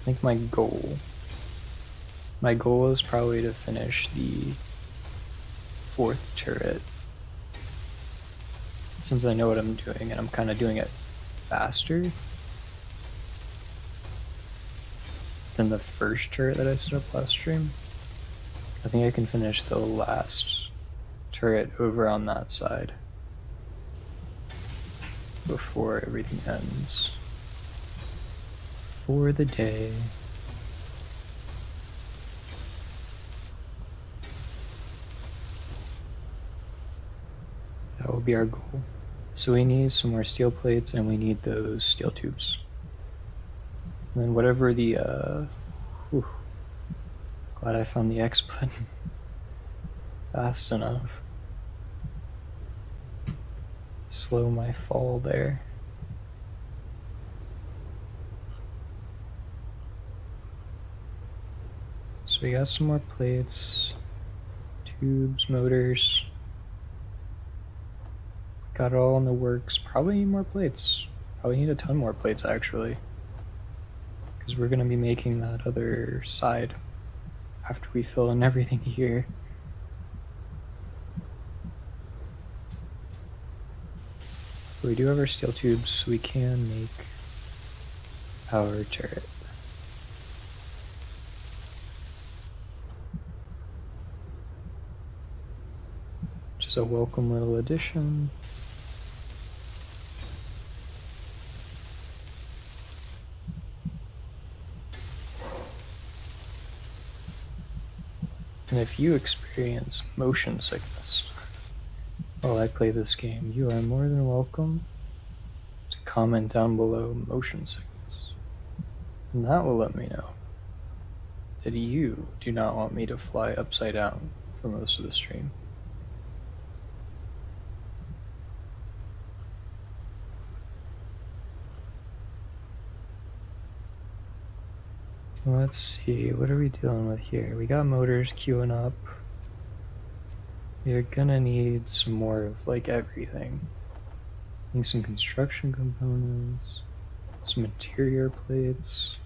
think my goal is probably to finish the 4th turret. Since I know what I'm doing and I'm kind of doing it faster than the first turret that I set up last stream, I think I can finish the last turret over on that side before everything ends for the day. That will be our goal. So we need some more steel plates and we need those steel tubes. And then whatever the, glad I found the X button fast enough. Slow my fall there. So we got some more plates, tubes, motors. Got it all in the works. Probably need more plates. Probably need a ton more plates actually. Because we're going to be making that other side after we fill in everything here. But we do have our steel tubes, so we can make our turret. Which is a welcome little addition. And if you experience motion sickness while I play this game, you are more than welcome to comment down below motion sickness. And that will let me know that you do not want me to fly upside down for most of the stream. Let's see, what are we dealing with here? We got motors queuing up. We're gonna need some more of like everything. Need some construction components, some interior plates.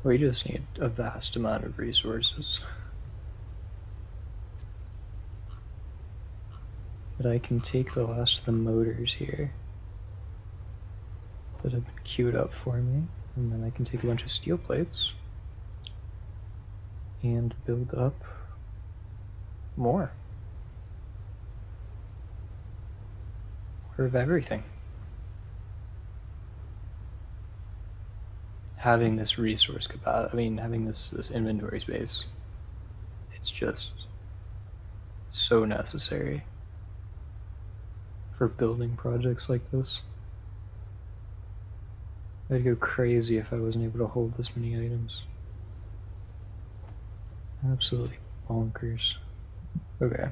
We just need a vast amount of resources. But I can take the last of the motors here that have been queued up for me, and then I can take a bunch of steel plates and build up more. More of everything. Having this resource capacity, having this inventory space, it's just so necessary for building projects like this. I'd go crazy if I wasn't able to hold this many items. Absolutely bonkers. Okay.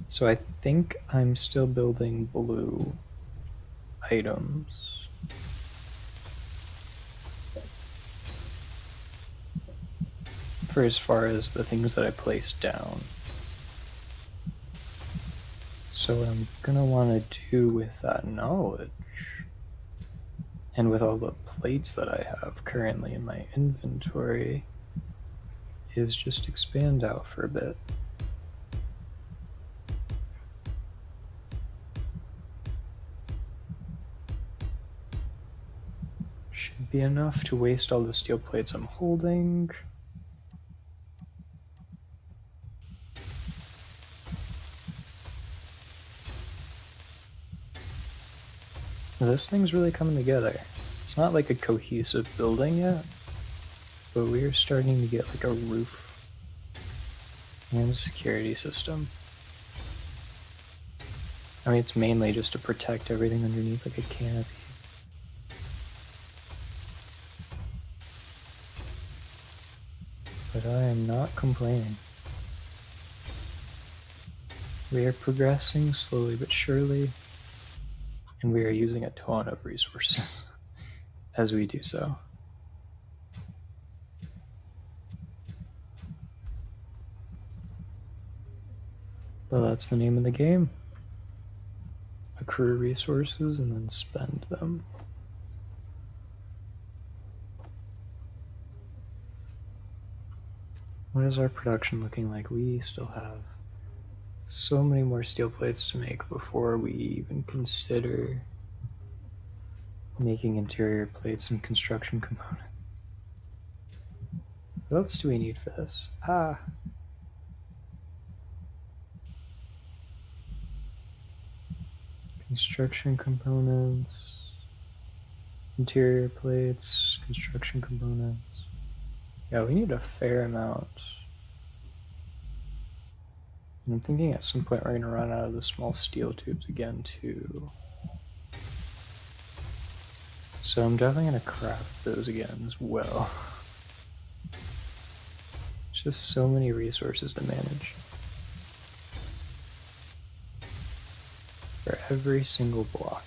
So I think I'm still building blue items. For as far as the things that I placed down. So what I'm gonna want to do with that knowledge, and with all the plates that I have currently in my inventory, is just expand out for a bit. Should be enough to waste all the steel plates I'm holding. This thing's really coming together. It's not like a cohesive building yet, but we are starting to get like a roof and a security system. I mean, it's mainly just to protect everything underneath like a canopy. But I am not complaining. We are progressing slowly but surely, and we are using a ton of resources as we do so. But that's the name of the game. Accrue resources and then spend them. What is our production looking like? We still have so many more steel plates to make before we even consider making interior plates and construction components. What else do we need for this? Construction components, interior plates, construction components. Yeah, we need a fair amount. And I'm thinking at some point we're going to run out of the small steel tubes again too. So I'm definitely going to craft those again as well. It's just so many resources to manage. For every single block.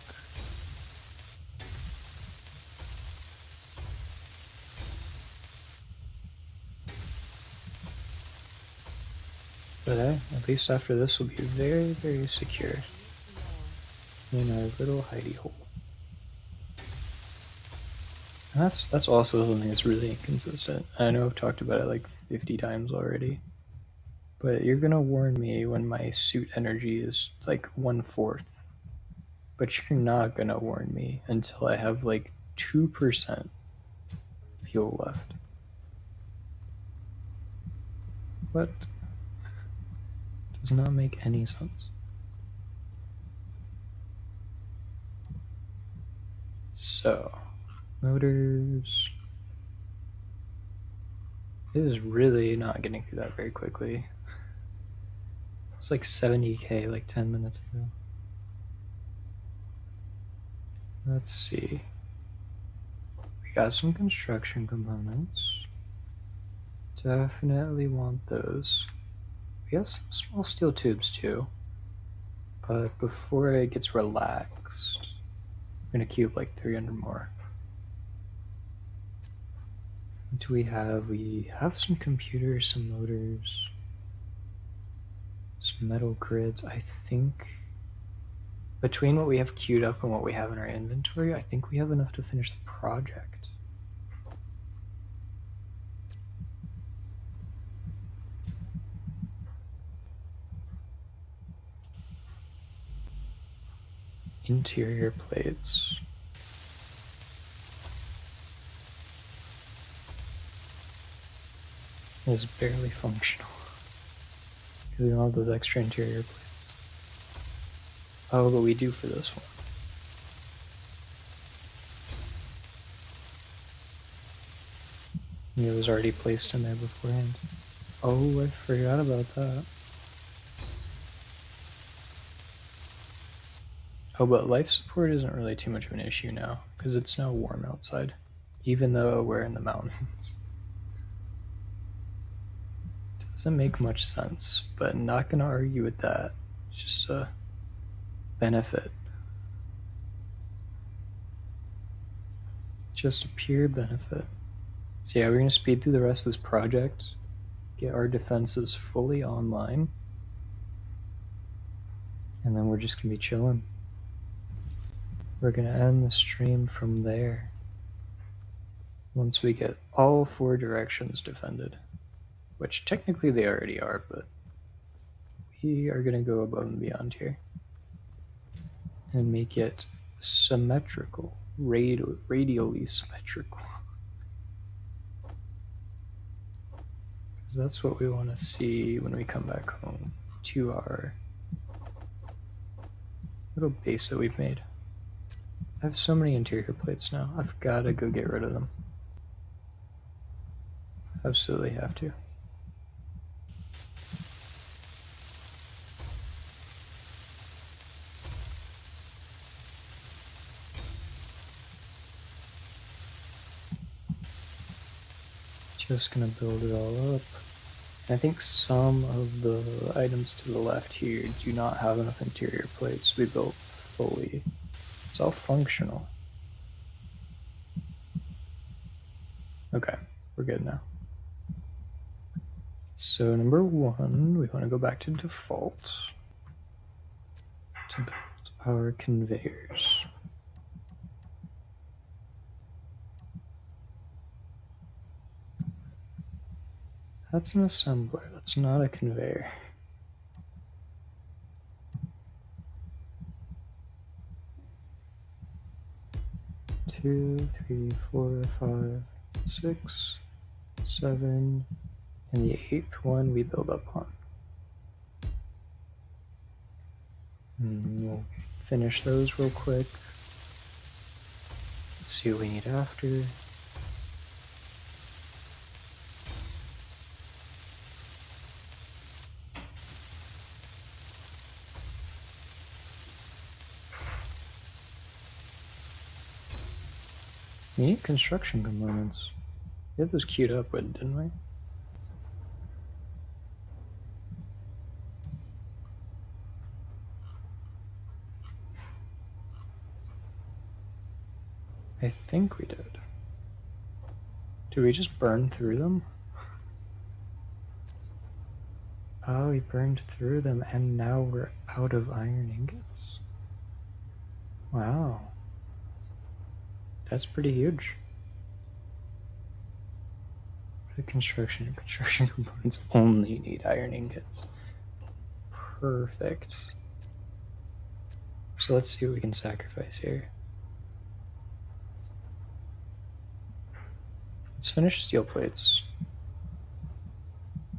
But at least after this we'll be very, very secure in our little hidey hole. And that's also something that's really inconsistent. I know I've talked about it like 50 times already. But you're gonna warn me when my suit energy is like 1/4. But you're not gonna warn me until I have like 2% fuel left. What? Does not make any sense. So, motors. It is really not getting through that very quickly. It's like 70k like 10 minutes ago. Let's see. We got some construction components. Definitely want those. We got some small steel tubes too. But before it gets relaxed, I'm gonna queue up like 300 more. What do we have? We have some computers, some motors, some metal grids. I think between what we have queued up and what we have in our inventory, I think we have enough to finish the project. interior plates. Is barely functional because we don't have those extra interior plates. Oh, but we do for this one. It was already placed in there beforehand. Oh, I forgot about that. Oh, but life support isn't really too much of an issue now because it's now warm outside, even though we're in the mountains. Doesn't make much sense, but not gonna argue with that. It's just a benefit. Just a pure benefit. So yeah, we're gonna speed through the rest of this project, get our defenses fully online, and then we're just gonna be chilling. We're gonna end the stream from there once we get all 4 directions defended, which technically they already are, but we are gonna go above and beyond here and make it symmetrical, radially symmetrical. Because that's what we want to see when we come back home to our little base that we've made. I have so many interior plates now. I've got to go get rid of them. Absolutely have to. Just gonna build it all up. And I think some of the items to the left here do not have enough interior plates to be built fully. It's all functional. Okay, we're good now. So number 1, we want to go back to default to build our conveyors. That's an assembler, that's not a conveyor. Two, 3, 4, 5, 6, 7, and the 8th one we build up on. And we'll finish those real quick. See what we need after. We need construction components. We had those queued up, didn't we? I think we did. Did we just burn through them? Oh, we burned through them and now we're out of iron ingots. Wow. That's pretty huge. The construction components only need iron ingots. Perfect. So let's see what we can sacrifice here. Let's finish steel plates.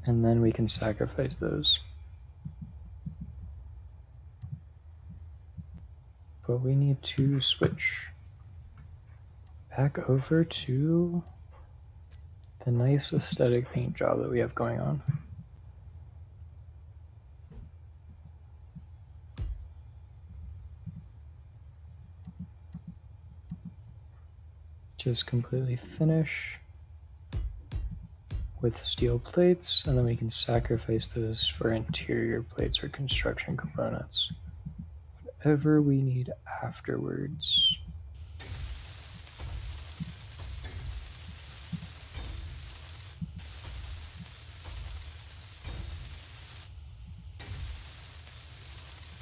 And then we can sacrifice those. But we need to switch back over to the nice aesthetic paint job that we have going on. Just completely finish with steel plates, and then we can sacrifice those for interior plates or construction components. Whatever we need afterwards.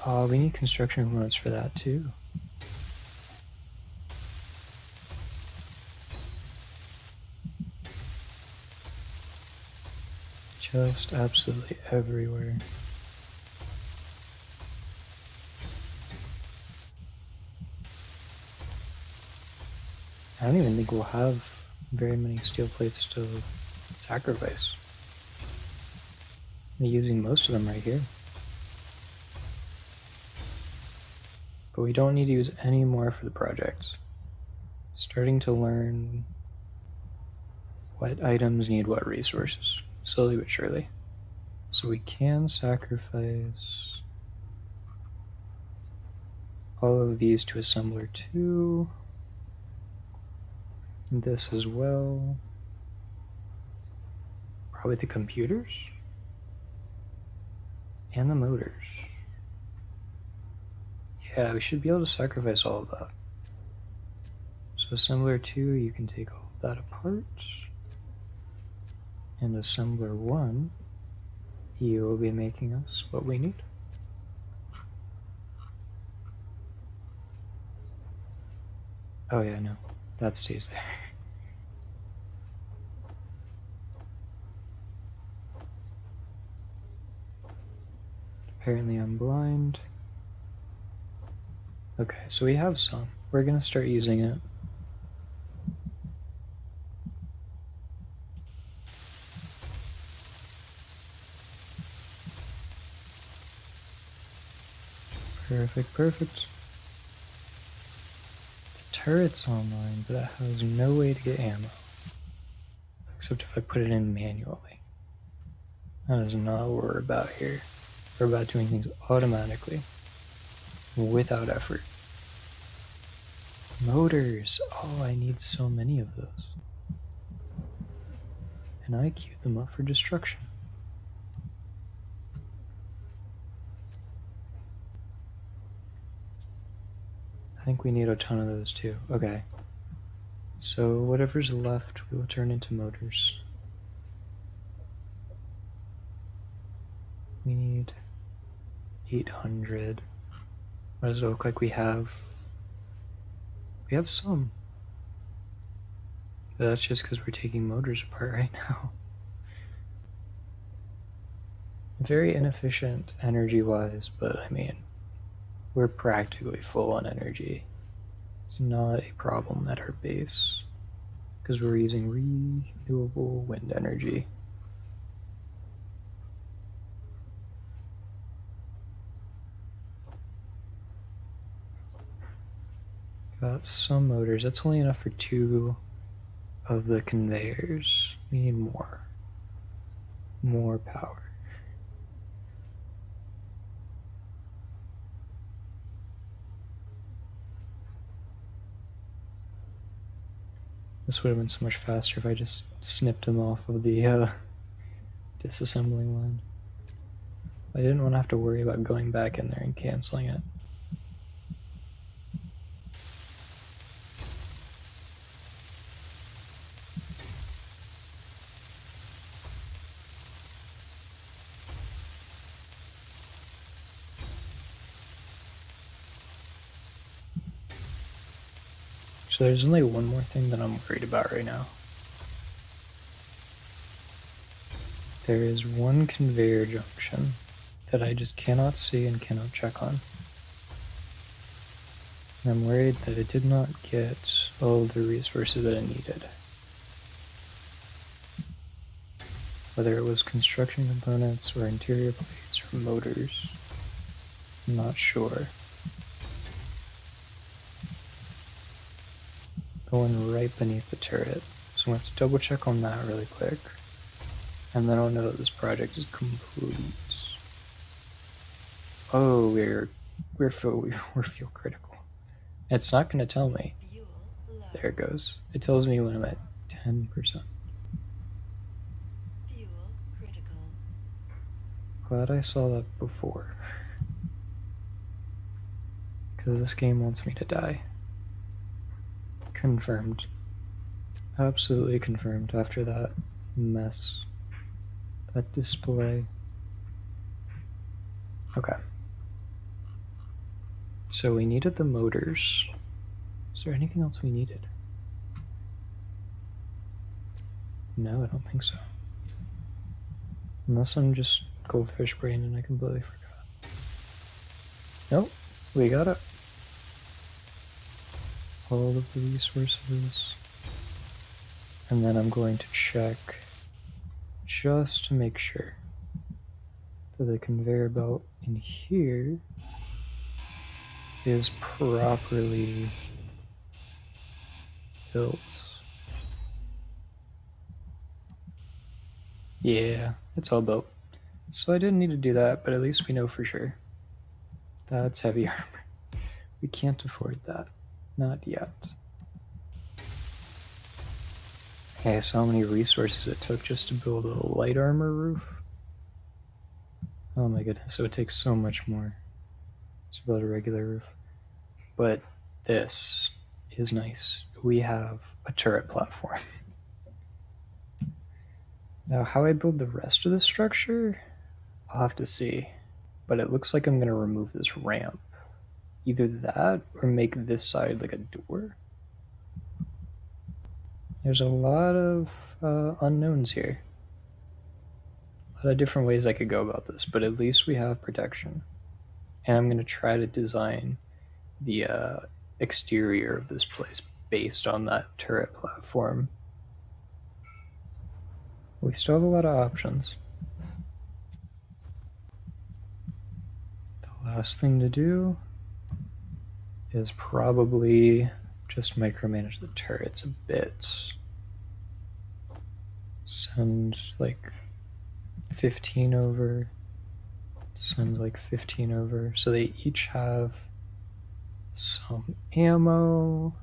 Oh, we need construction components for that too. Just absolutely everywhere. I don't even think we'll have very many steel plates to sacrifice. I'm using most of them right here. But we don't need to use any more for the project. Starting to learn what items need what resources, slowly but surely. So we can sacrifice all of these to assembler 2. This as well. Probably the computers and the motors. Yeah, we should be able to sacrifice all of that. So assembler 2, you can take all of that apart. And assembler 1, you will be making us what we need. Oh yeah, no, that stays there. Apparently I'm blind. Okay, so we have some. We're gonna start using it. Perfect, perfect. The turret's online, but it has no way to get ammo. Except if I put it in manually. That is not what we're about here. We're about doing things automatically, without effort. Motors! Oh, I need so many of those. And I queued them up for destruction. I think we need a ton of those too. Okay. So whatever's left we will turn into motors. We need 800. What does it look like we have? We have some. But that's just because we're taking motors apart right now. Very inefficient energy-wise, but I mean, we're practically full on energy. It's not a problem at our base, because we're using renewable wind energy. Got some motors. That's only enough for 2 of the conveyors. We need more. More power. This would have been so much faster if I just snipped them off of the disassembling line. I didn't want to have to worry about going back in there and canceling it. So there's only one more thing that I'm worried about right now. There is one conveyor junction that I just cannot see and cannot check on. And I'm worried that it did not get all of the resources that it needed. Whether it was construction components or interior plates or motors, I'm not sure. The one right beneath the turret. So I'm gonna have to double check on that really quick. And then I'll know that this project is complete. Oh, we're fuel critical. It's not gonna tell me. There it goes. It tells me when I'm at 10%. Fuel critical. Glad I saw that before. Because this game wants me to die. Confirmed. Absolutely confirmed after that mess. That display. Okay. So we needed the motors. Is there anything else we needed? No, I don't think so. Unless I'm just goldfish brain and I completely forgot. Nope, we got it. all of the resources. And then I'm going to check just to make sure that the conveyor belt in here is properly built. Yeah, it's all built. So I didn't need to do that, but at least we know for sure. That's heavy armor. We can't afford that. Not yet. Hey, I saw how many resources it took just to build a light armor roof. Oh my goodness, so it takes so much more to build a regular roof. But this is nice. We have a turret platform. Now, how I build the rest of the structure, I'll have to see. But it looks like I'm going to remove this ramp. Either that or make this side like a door. There's a lot of unknowns here. A lot of different ways I could go about this, but at least we have protection. And I'm going to try to design the exterior of this place based on that turret platform. We still have a lot of options. The last thing to do is probably just micromanage the turrets a bit. Send like 15 over. Send like 15 over. So they each have some ammo.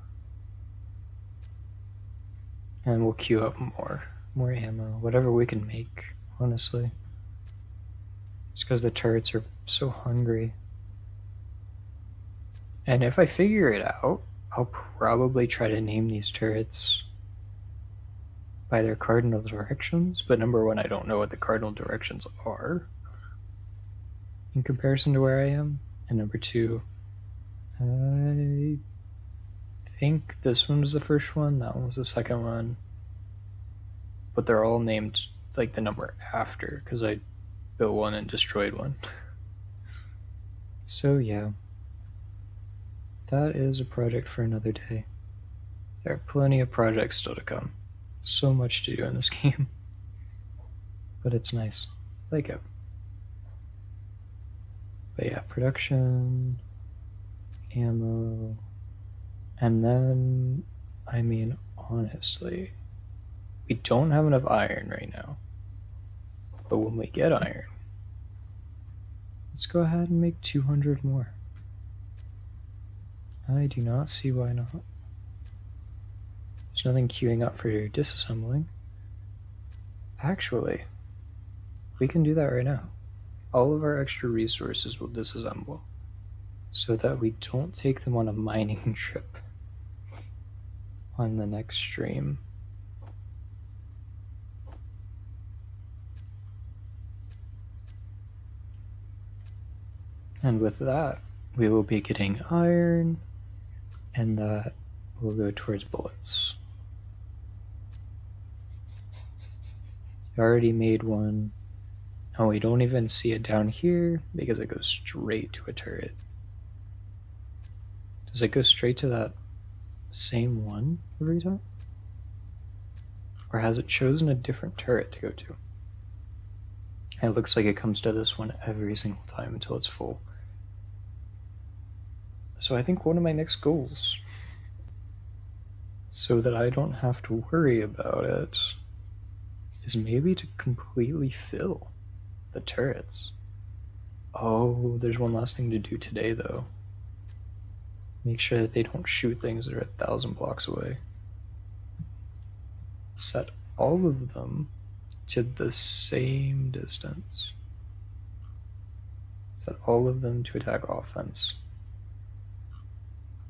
And we'll queue up more ammo, whatever we can make, honestly. Just because the turrets are so hungry. And if I figure it out, I'll probably try to name these turrets by their cardinal directions, but number one, I don't know what the cardinal directions are in comparison to where I am. And number two, I think this one was the first one, that one was the second one, but they're all named like the number after because I built one and destroyed one. So yeah, that is a project for another day. There are plenty of projects still to come. So much to do in this game. But it's nice. I like it. But yeah, production, ammo, and then, I mean, honestly, we don't have enough iron right now. But when we get iron, let's go ahead and make 200 more. I do not see why not. There's nothing queuing up for disassembling. Actually, we can do that right now. All of our extra resources will disassemble so that we don't take them on a mining trip on the next stream. And with that, we will be getting iron, and that will go towards bullets. I already made one. Oh, we don't even see it down here because it goes straight to a turret. Does it go straight to that same one every time? Or has it chosen a different turret to go to? It looks like it comes to this one every single time until it's full. So I think one of my next goals, so that I don't have to worry about it, is maybe to completely fill the turrets. Oh, there's one last thing to do today, though. Make sure that they don't shoot things that are 1,000 blocks away. Set all of them to the same distance. Set all of them to attack offense.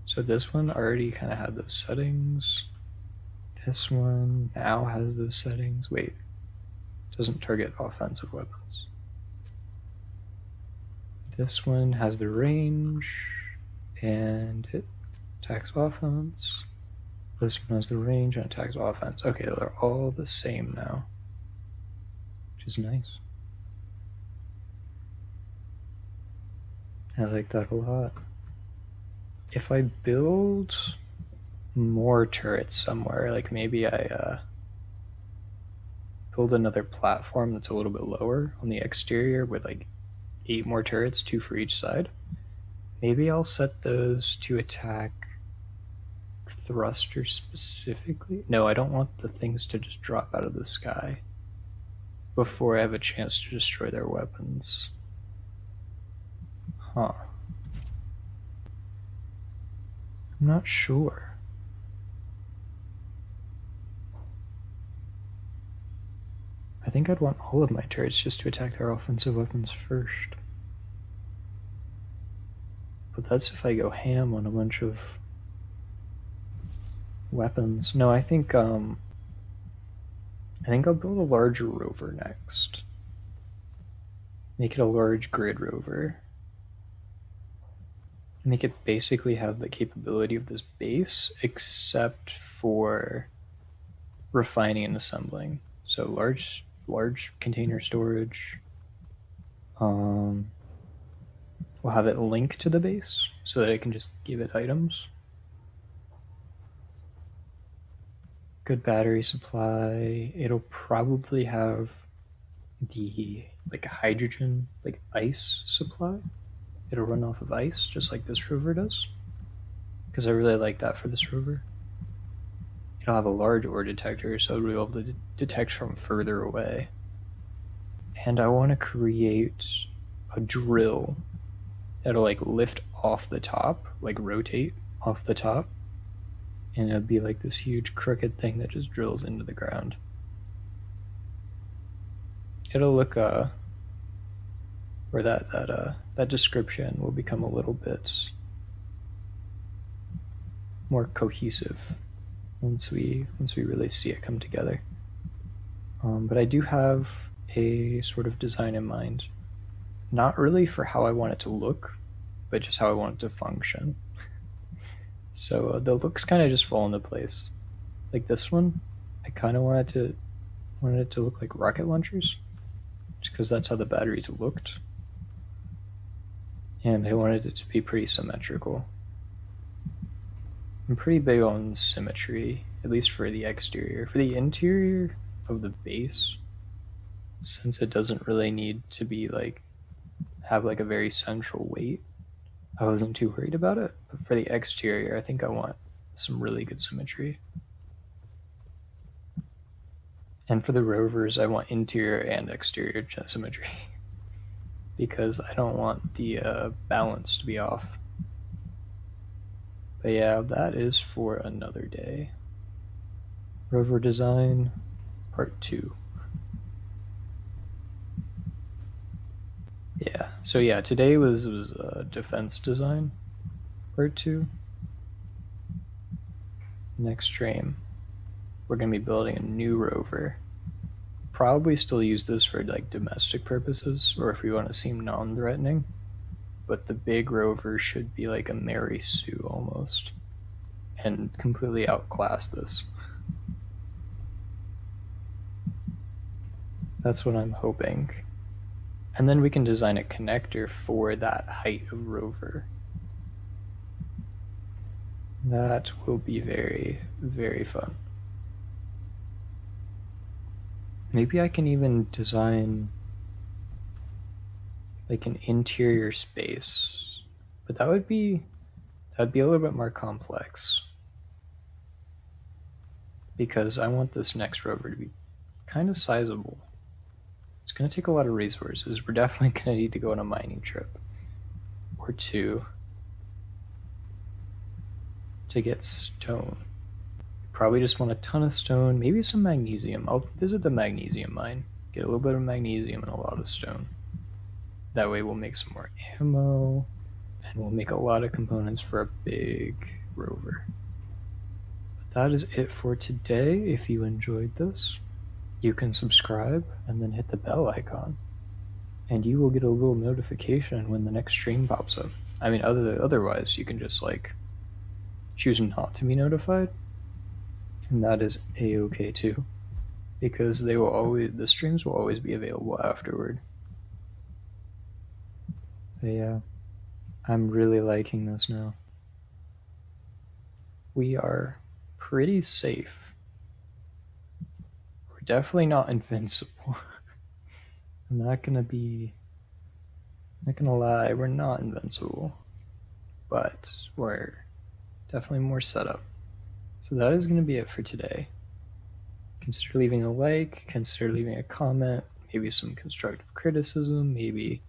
So this one already kind of had those settings. This one now has those settings. Wait, doesn't target offensive weapons. This one has the range and it attacks offense. This one has the range and attacks offense. Okay, they're all the same now, which is nice. I like that a lot. If I build more turrets somewhere. Like maybe I build another platform that's a little bit lower on the exterior with like 8 more turrets, 2 for each side. Maybe I'll set those to attack thrusters specifically. No, I don't want the things to just drop out of the sky before I have a chance to destroy their weapons. Huh. I'm not sure. I think I'd want all of my turrets just to attack their offensive weapons first. But that's if I go ham on a bunch of weapons. No, I think I'll build a larger rover next. Make it a large grid rover. Make it basically have the capability of this base, except for refining and assembling. So large container storage. We'll have it linked to the base so that I can just give it items. Good battery supply. It'll probably have the like hydrogen, like ice supply. It'll run off of ice, just like this rover does. Because I really like that for this rover. It'll have a large ore detector, so it'll be able to detect from further away. And I want to create a drill that'll like lift off the top, like rotate off the top, and it'll be like this huge crooked thing that just drills into the ground. It'll look or that description will become a little bit more cohesive once we really see it come together. But I do have a sort of design in mind, not really for how I want it to look, but just how I want it to function. So the looks kind of just fall into place. Like this one, I kind of wanted it to look like rocket launchers, just because that's how the batteries looked, and I wanted it to be pretty symmetrical. I'm pretty big on symmetry, at least for the exterior. For the interior of the base, since it doesn't really need to be like have like a very central weight, I wasn't too worried about it. But for the exterior, I think I want some really good symmetry. And for the rovers, I want interior and exterior symmetry because I don't want the balance to be off. But yeah, that is for another day. Rover design, part 2. Yeah, so yeah, today was defense design, part 2. Next stream, we're going to be building a new rover. Probably still use this for like domestic purposes, or if we want to seem non-threatening. But the big rover should be like a Mary Sue almost, and completely outclass this. That's what I'm hoping. And then we can design a connector for that height of rover. That will be very, very fun. Maybe I can even design like an interior space, but that would be a little bit more complex because I want this next rover to be kind of sizable. It's going to take a lot of resources. We're definitely going to need to go on a mining trip or 2 to get stone. Probably just want a ton of stone, maybe some magnesium. I'll visit the magnesium mine, get a little bit of magnesium and a lot of stone. That way we'll make some more ammo, and we'll make a lot of components for a big rover. But that is it for today. If you enjoyed this, you can subscribe and then hit the bell icon, and you will get a little notification when the next stream pops up. I mean, otherwise, you can just like choose not to be notified, and that is a-okay too, because the streams will always be available afterward. But yeah, I'm really liking this now. We are pretty safe. We're definitely not invincible. I'm not gonna lie, we're not invincible. But we're definitely more set up. So that is gonna be it for today. Consider leaving a like, consider leaving a comment, maybe some constructive criticism, maybe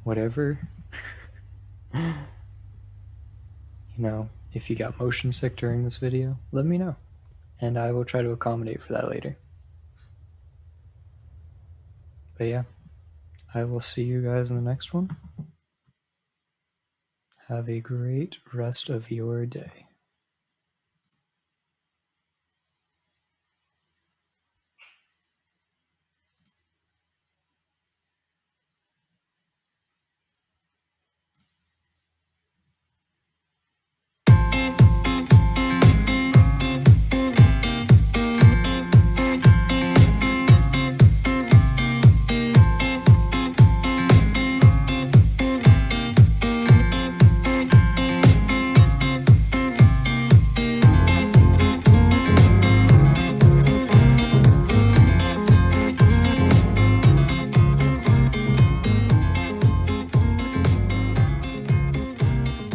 whatever. If you got motion sick during this video, let me know, and I will try to accommodate for that later. But yeah, I will see you guys in the next one. Have a great rest of your day.